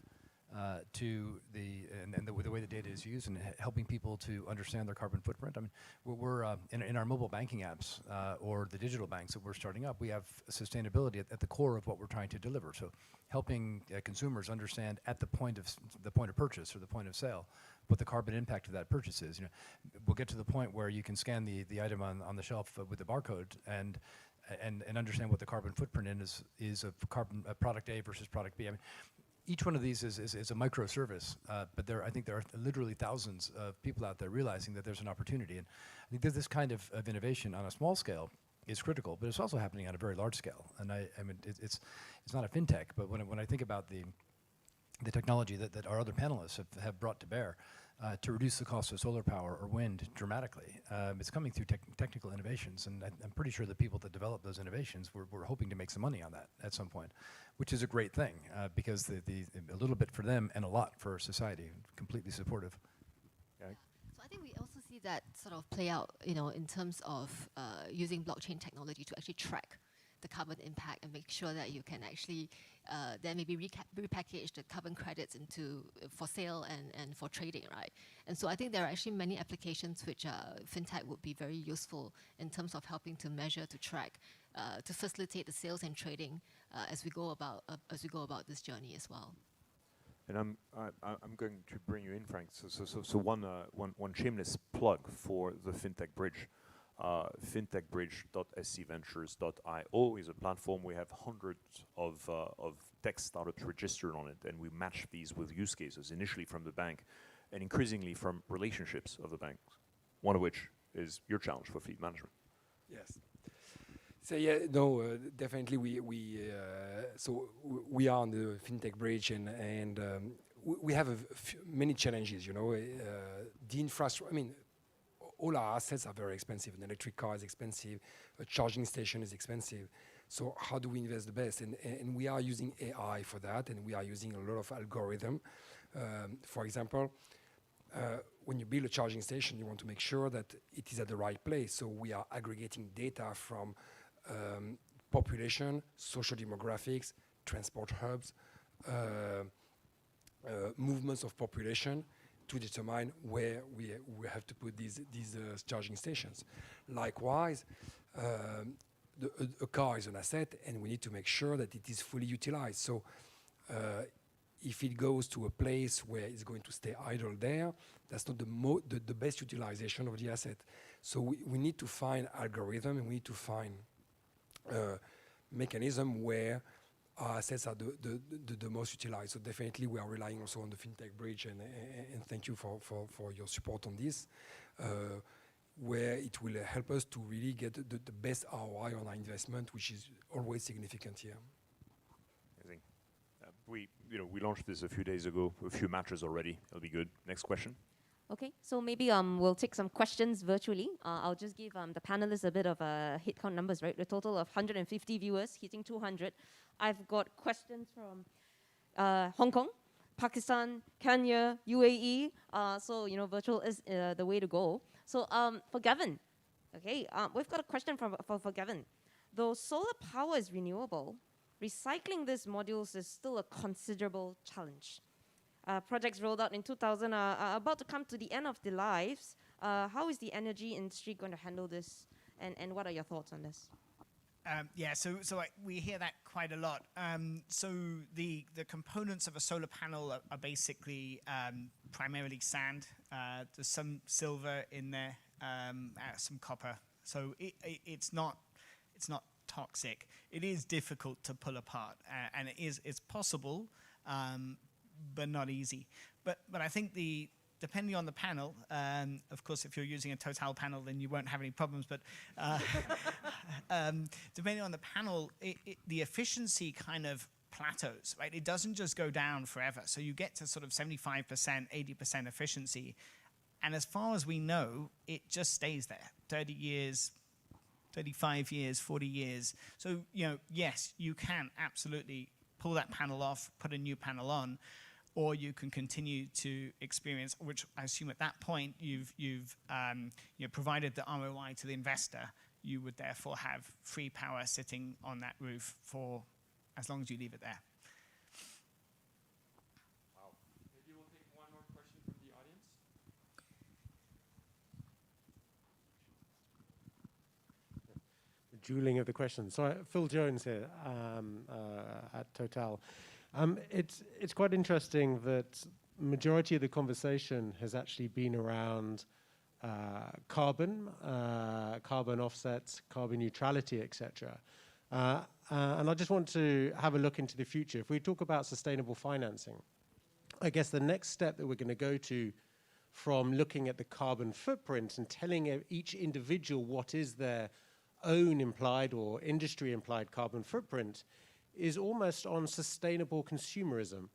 to the way the data is used and helping people to understand their carbon footprint. I mean, we're in our mobile banking apps or the digital banks that we're starting up, we have sustainability at the core of what we're trying to deliver. So helping consumers understand at the point of purchase or the point of sale what the carbon impact of that purchase is. You know, we'll get to the point where you can scan the item on the shelf with the barcode and understand what the carbon footprint is of product A versus product B. I mean, each one of these is a microservice, but I think there are literally thousands of people out there realizing that there's an opportunity. And I think that this kind of innovation on a small scale is critical, but it's also happening on a very large scale. And I mean, it's not a fintech, but when I think about the technology that our other panelists have brought to bear to reduce the cost of solar power or wind dramatically, it's coming through technical innovations, and I'm pretty sure the people that develop those innovations were hoping to make some money on that at some point, which is a great thing because a little bit for them and a lot for society, completely supportive. So I think we also see that sort of play out, you know, in terms of using blockchain technology to actually track the carbon impact and make sure that you can actually then maybe repackage the carbon credits into for sale and for trading, right? And so I think there are actually many applications which fintech would be very useful in terms of helping to measure, to track, to facilitate the sales and trading as we go about this journey as well. And I'm going to bring you in, Frank. So one shameless plug for the FinTech Bridge. fintechbridge.scventures.io is a platform. We have hundreds of tech startups registered on it, and we match these with use cases, initially from the bank, and increasingly from relationships of the banks, one of which is your challenge for fleet management. Yes. So yeah, no, definitely we are on the FinTech Bridge, and we have many challenges. You know, the infrastructure. I mean, all our assets are very expensive. An electric car is expensive. A charging station is expensive. So how do we invest the best? And we are using AI for that, and we are using a lot of algorithm. For example, when you build a charging station, you want to make sure that it is at the right place. So we are aggregating data from population, social demographics, transport hubs, movements of population, to determine where we have to put these charging stations. Likewise, a car is an asset, and we need to make sure that it is fully utilized. So if it goes to a place where it's going to stay idle there, that's not the best utilization of the asset. So we need to find algorithm, and we need to find mechanism where our assets are the most utilized. So definitely we are relying also on the FinTech Bridge, and thank you for your support on this, where it will help us to really get the best ROI on our investment, which is always significant here. Amazing. We launched this a few days ago, a few matches already. It'll be good. Next question. Okay, so maybe we'll take some questions virtually. I'll just give the panelists a bit of head count numbers, right? A total of 150 viewers, hitting 200. I've got questions from Hong Kong, Pakistan, Kenya, UAE. So, you know, virtual is the way to go. So for Gavin, okay, we've got a question for Gavin. Though solar power is renewable, recycling these modules is still a considerable challenge. Projects rolled out in 2000 are about to come to the end of their lives. How is the energy industry going to handle this, and what are your thoughts on this? Yeah, so we hear that quite a lot. So the components of a solar panel are basically primarily sand. There's some silver in there, some copper. So it's not toxic. It is difficult to pull apart, and it's possible. But not easy. But I think depending on the panel, of course, if you're using a Total panel, then you won't have any problems. But depending on the panel, the efficiency kind of plateaus, right? It doesn't just go down forever. So you get to sort of 75%, 80% efficiency. And as far as we know, it just stays there. 30 years, 35 years, 40 years. So, you know, yes, you can absolutely pull that panel off, put a new panel on, or you can continue to experience, which I assume at that point you've provided the ROI to the investor. You would therefore have free power sitting on that roof for as long as you leave it there. Wow. dueling of the questions. So Phil Jones here at Total. It's quite interesting that majority of the conversation has actually been around carbon offsets, carbon neutrality, etc. And I just want to have a look into the future. If we talk about sustainable financing, I guess the next step that we're going to go to from looking at the carbon footprint and telling each individual what is their own implied or industry implied carbon footprint is almost on sustainable consumerism,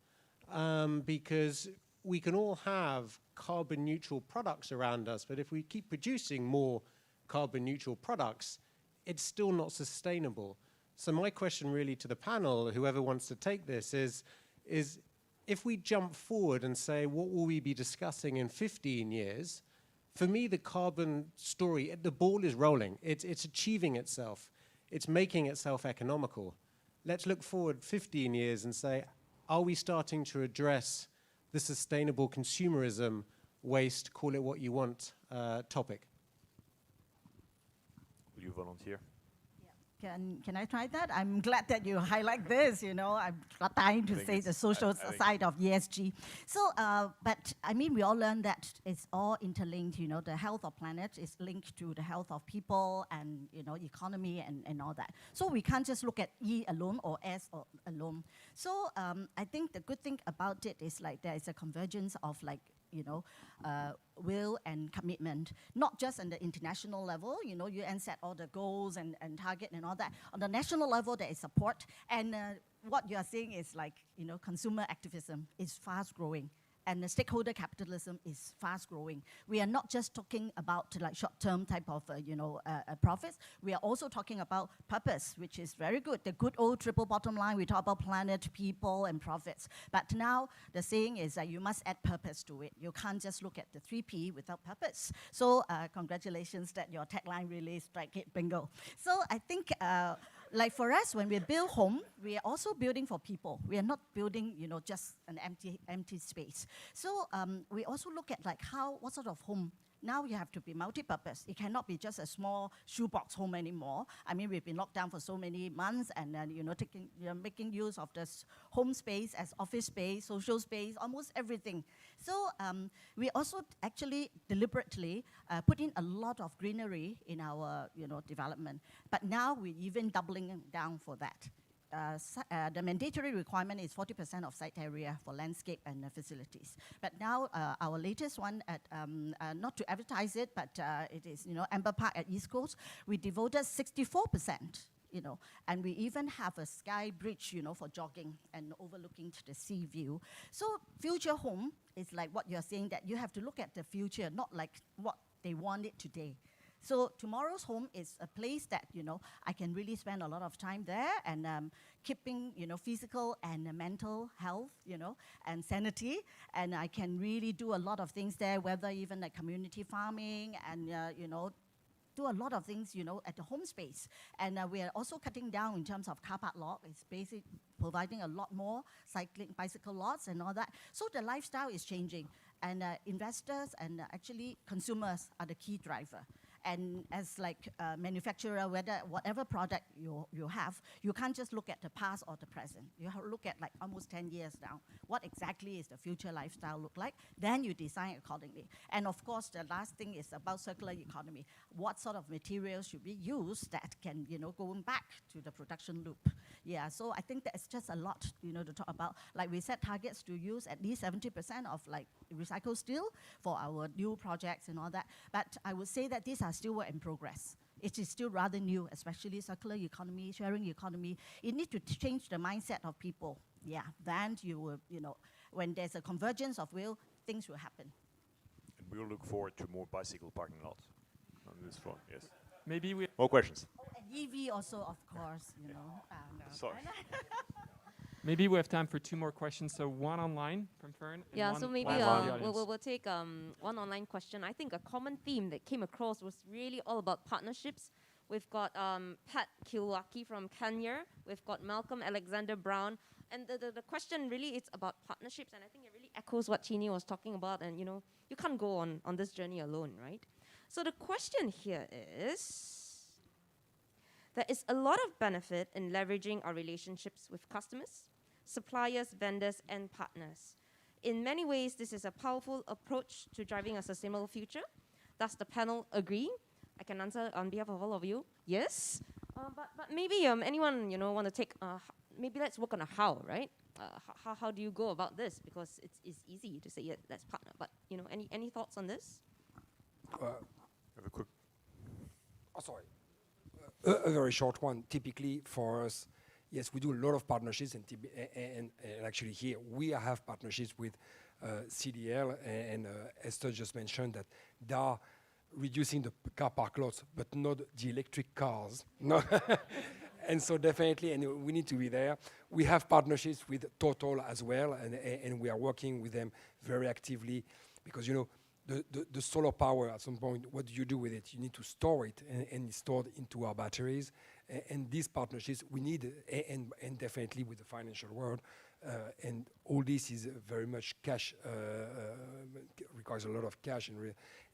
because we can all have carbon neutral products around us, but if we keep producing more carbon neutral products, it's still not sustainable. So my question really to the panel, whoever wants to take this, is if we jump forward and say, what will we be discussing in 15 years? For me, the carbon story, the ball is rolling. It's achieving itself. It's making itself economical. Let's look forward 15 years and say, are we starting to address the sustainable consumerism, waste, call it what you want, topic? Will you volunteer? Can I try that? I'm glad that you highlight this, you know, I'm trying to say the social side of ESG. So, but I mean, we all learn that it's all interlinked, you know, the health of planet is linked to the health of people and, you know, economy and all that. So we can't just look at E alone or S alone. So I think the good thing about it is like there is a convergence of like, you know, will and commitment, not just on the international level, you know, UN set all the goals and target and all that. On the national level, there is support. And what you are saying is like, you know, consumer activism is fast growing. And the stakeholder capitalism is fast growing. We are not just talking about like short-term type of, profits. We are also talking about purpose, which is very good. The good old triple bottom line, we talk about planet, people, and profits. But now the saying is that you must add purpose to it. You can't just look at the 3P without purpose. So congratulations that your tagline really strike it bingo. So I think like for us, when we build home, we are also building for people. We are not building, you know, just an empty space. So we also look at like what sort of home. Now you have to be multi-purpose. It cannot be just a small shoebox home anymore. I mean, we've been locked down for so many months, and you know, making use of this home space as office space, social space, almost everything. So we also actually deliberately put in a lot of greenery in our, you know, development. But now we're even doubling down for that. The mandatory requirement is 40% of site area for landscape and facilities. But now our latest one, at, not to advertise it, but it is, you know, Amber Park at East Coast, we devoted 64%, you know, and we even have a sky bridge, you know, for jogging and overlooking to the sea view. So future home is like what you're saying, that you have to look at the future, not like what they want it today. So tomorrow's home is a place that, you know, I can really spend a lot of time there and keeping, you know, physical and mental health, you know, and sanity. And I can really do a lot of things there, whether even like community farming and, you know, do a lot of things, you know, at the home space. And we are also cutting down in terms of car park lot. It's basically providing a lot more bicycle lots and all that. So the lifestyle is changing. And investors and actually consumers are the key driver. And as like a manufacturer, whatever product you have, you can't just look at the past or the present. You have to look at like almost 10 years now. What exactly is the future lifestyle look like? Then you design accordingly. And of course, the last thing is about circular economy. What sort of materials should be used that can, you know, go back to the production loop? Yeah, so I think there's just a lot, you know, to talk about. Like we set targets to use at least 70% of like recycled steel for our new projects and all that. But I would say that these are still work in progress. It is still rather new, especially circular economy, sharing economy. It needs to change the mindset of people. Yeah, then you will, you know, when there's a convergence of will, things will happen. And we will look forward to more bicycle parking lots on this front, yes. Maybe we... More questions? Oh, and EV also, of course, you know. No. Sorry. Maybe we have time for 2 more questions. So one online from Fern. Yeah, so maybe we'll we'll take one online question. I think a common theme that came across was really all about partnerships. We've got Pat Kilwaki from Kenya. We've got Malcolm Alexander Brown. And the question really is about partnerships. And I think it really echoes what Chini was talking about. And, you know, you can't go on this journey alone, right? So the question here is, There is a lot of benefit in leveraging our relationships with customers, suppliers, vendors, and partners. In many ways, this is a powerful approach to driving a sustainable future. Does the panel agree? I can answer on behalf of all of you, yes. But maybe anyone want to take, maybe let's work on a how, right? How do you go about this? Because it's easy to say, yeah, let's partner. But any thoughts on this? Have a quick. Oh, sorry. A very short one. Typically for us, yes, we do a lot of partnerships, and actually here we have partnerships with CDL, and Esther just mentioned that they are reducing the car park lots, but not the electric cars. No. And so definitely, and we need to be there. We have partnerships with Total as well, and we are working with them very actively, because the solar power at some point, what do you do with it? You need to store it, and it's stored into our batteries. And these partnerships we need, and definitely with the financial world, and all this is very much cash, requires a lot of cash,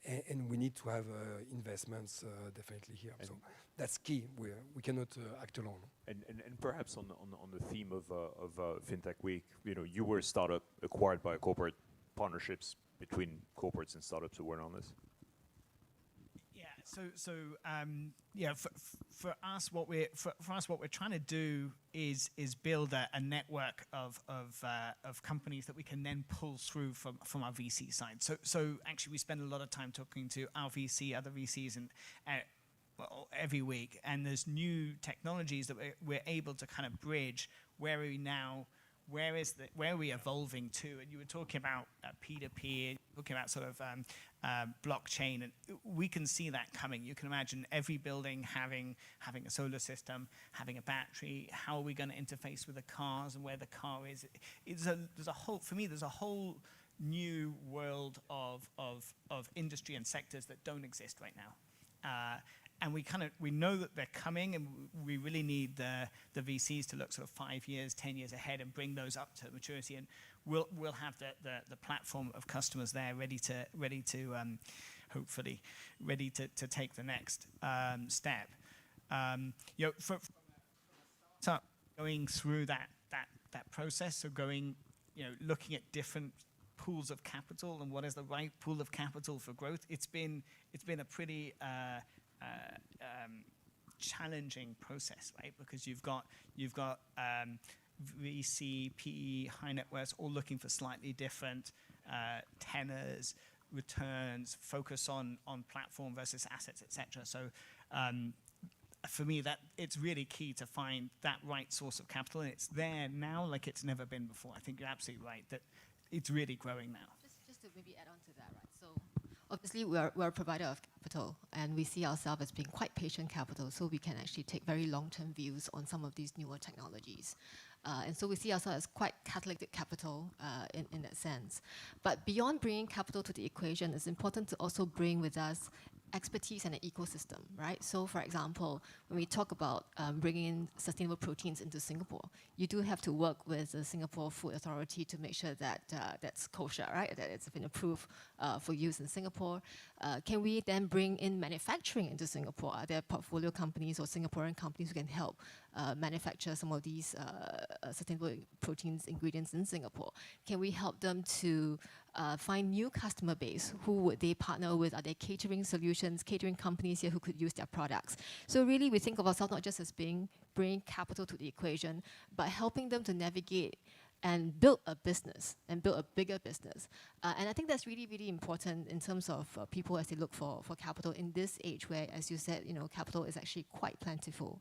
and we need to have investments definitely here. So that's key. We cannot act alone. And perhaps on the theme of FinTech Week, you were a startup acquired by a corporate, partnerships between corporates and startups who weren't on this. Yeah, for us, what we're trying to do is build a network of companies that we can then pull through from our VC side. So actually, we spend a lot of time talking to our VC, other VCs, and every week. And there's new technologies that we're able to kind of bridge. Where are we now? Where are we evolving to? And you were talking about P2P, talking about sort of blockchain, and we can see that coming. You can imagine every building having a solar system, having a battery. How are we going to interface with the cars and where the car is? There's a whole new world of industry and sectors that don't exist right now. And we know that they're coming, and we really need the VCs to look sort of 5 years, 10 years ahead and bring those up to maturity. And we'll have the platform of customers there ready to hopefully ready to take the next step. So going through that process, so looking at different pools of capital and what is the right pool of capital for growth. It's been a pretty challenging process, right? Because you've got VC, PE, high net worths, all looking for slightly different tenors, returns, focus on platform versus assets, etc. So for me, that it's really key to find that right source of capital, and it's there now like it's never been before. I think you're absolutely right that it's really growing now. Just to maybe add on to that, right? So obviously, we're a provider of capital, and we see ourselves as being quite patient capital, so we can actually take very long-term views on some of these newer technologies. And so we see ourselves as quite catalytic capital in that sense. But beyond bringing capital to the equation, it's important to also bring with us expertise and an ecosystem, right? So for example, when we talk about bringing in sustainable proteins into Singapore, you do have to work with the Singapore Food Authority to make sure that that's kosher, right? That it's been approved for use in Singapore. Can we then bring in manufacturing into Singapore? Are there portfolio companies or Singaporean companies who can help manufacture some of these sustainable proteins ingredients in Singapore? Can we help them to find new customer base? Who would they partner with? Are there catering solutions, catering companies here who could use their products? So really we think of ourselves not just as bringing capital to the equation, but helping them to navigate and build a business and build a bigger business. And I think that's really, really important in terms of people as they look for capital in this age where, as you said, capital is actually quite plentiful.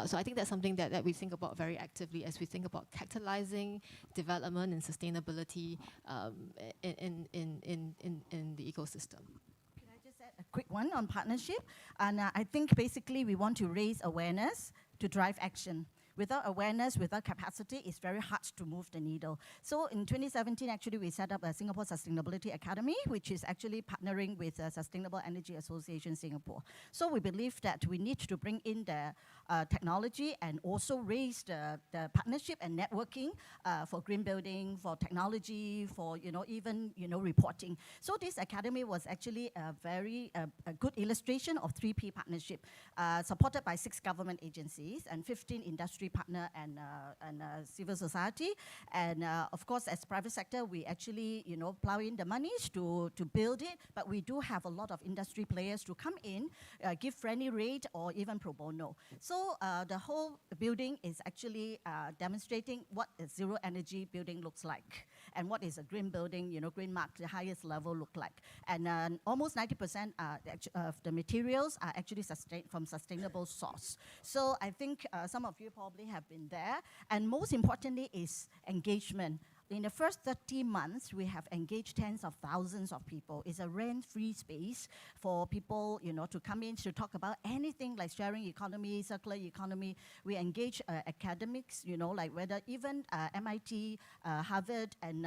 So I think that's something that we think about very actively as we think about catalyzing development and sustainability in the ecosystem. Can I just add a quick one on partnership? And I think basically we want to raise awareness to drive action. Without awareness, without capacity, it's very hard to move the needle. So in 2017, actually, we set up a Singapore Sustainability Academy, which is actually partnering with Sustainable Energy Association Singapore. So we believe that we need to bring in the technology and also raise the partnership and networking for green building, for technology, for even reporting. So this academy was actually a very a good illustration of 3P partnership, supported by 6 government agencies and 15 industry partner and civil society. And of course, as private sector, we actually plow in the monies to build it, but we do have a lot of industry players to come in, give friendly rate or even pro bono. So the whole building is actually demonstrating what a zero energy building looks like and what is a green building, green mark, the highest level look like. And almost 90% of the materials are actually from sustainable source. So I think some of you probably have been there. And most importantly is engagement. In the first 30 months, we have engaged tens of thousands of people. It's a rent-free space for people, to come in to talk about anything like sharing economy, circular economy. We engage academics, like whether even MIT, Harvard, and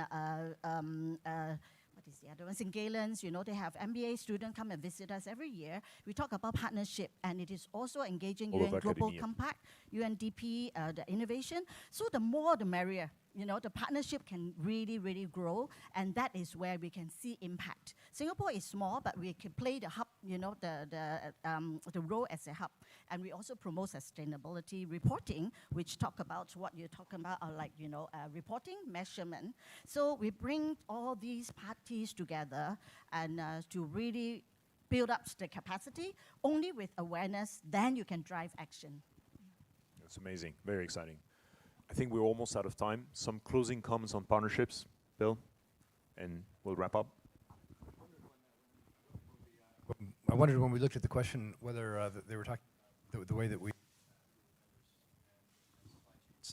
what is the other one? St. Gallen's, they have MBA students come and visit us every year. We talk about partnership, and it is also engaging UN Global Compact, UNDP, the innovation. So the more, the merrier. The partnership can really, really grow, and that is where we can see impact. Singapore is small, but we can play the hub, the role as a hub. And we also promote sustainability reporting, which talk about what you're talking about, like, reporting, measurement. So we bring all these parties together and to really build up the capacity. Only with awareness, then you can drive action. That's amazing, very exciting. I think we're almost out of time. Some closing comments on partnerships, Bill, and we'll wrap up. I wondered when we looked at the question whether they were talking the way that we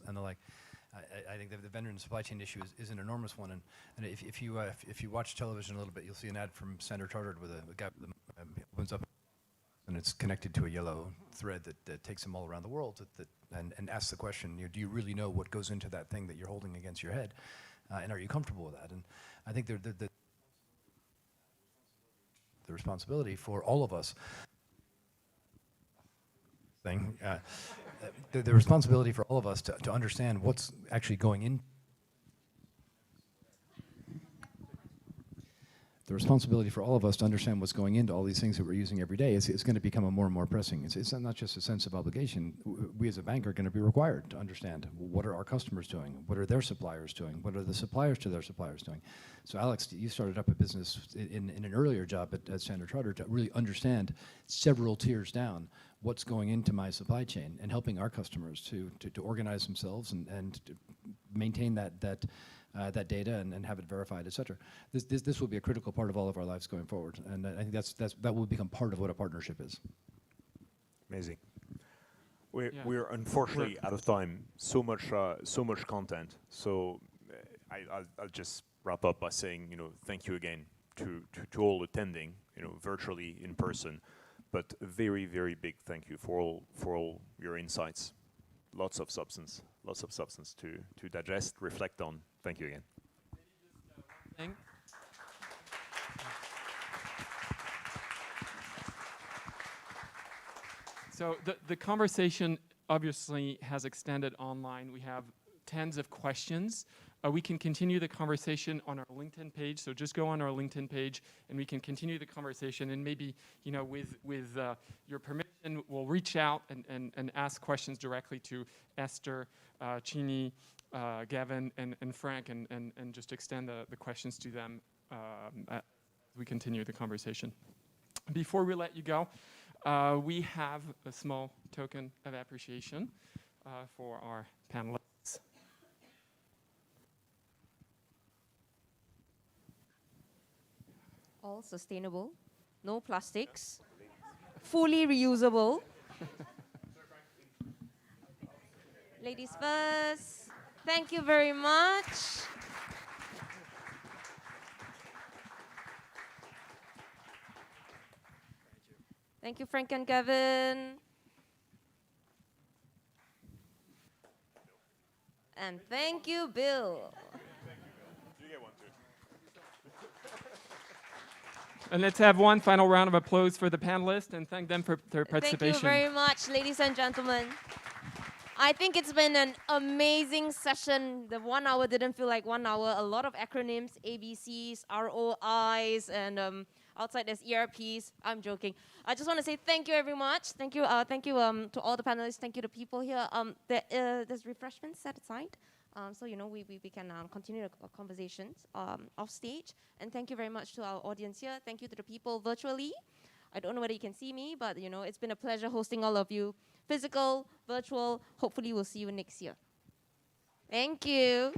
and the like. I think that the vendor and supply chain issue is an enormous one, and if you watch television a little bit, you'll see an ad from Standard Chartered with a guy that opens up, and it's connected to a yellow thread that takes them all around the world and asks the question, do you really know what goes into that thing that you're holding against your head? And are you comfortable with that? And I think the responsibility for all of us the responsibility for all of us to understand what's actually going in. The responsibility for all of us to understand what's going into all these things that we're using every day is going to become more and more pressing. It's not just a sense of obligation. We as a bank are going to be required to understand what are our customers doing, what are their suppliers doing, what are the suppliers to their suppliers doing. So Alex, you started up a business in an earlier job at Standard Chartered to really understand several tiers down what's going into my supply chain and helping our customers to organize themselves and to maintain that data and have it verified, et cetera. This will be a critical part of all of our lives going forward, and I think that will become part of what a partnership is. Amazing. We're unfortunately out of time. So much content. So I'll just wrap up by saying, thank you again to all attending, virtually, in person, but a very, very big thank you for all your insights. Lots of substance to digest, reflect on. Thank you again. Thing. So the conversation obviously has extended online. We have tens of questions. We can continue the conversation on our LinkedIn page. So just go on our LinkedIn page, and we can continue the conversation. And maybe, with your permission, we'll reach out and ask questions directly to Esther, Chini, Gavin, and Frank, and just extend the questions to them as we continue the conversation. Before we let you go, we have a small token of appreciation for our panelists. All sustainable, no plastics, fully reusable. Ladies first. Thank you very much. Thank you, Frank and Gavin. And thank you, Bill. You get one too. And let's have one final round of applause for the panelists and thank them for their participation. Thank you very much, ladies and gentlemen. I think it's been an amazing session. The 1 hour didn't feel like 1 hour. A lot of acronyms, ABCs, ROIs, and outside there's ERPs. I'm joking. I just want to say thank you very much. Thank you to all the panelists. Thank you to people here. There's refreshments set aside. So, you know, we can continue the conversations off stage. And thank you very much to our audience here. Thank you to the people virtually. I don't know whether you can see me, but, you know, it's been a pleasure hosting all of you. Physical, virtual, hopefully we'll see you next year. Thank you.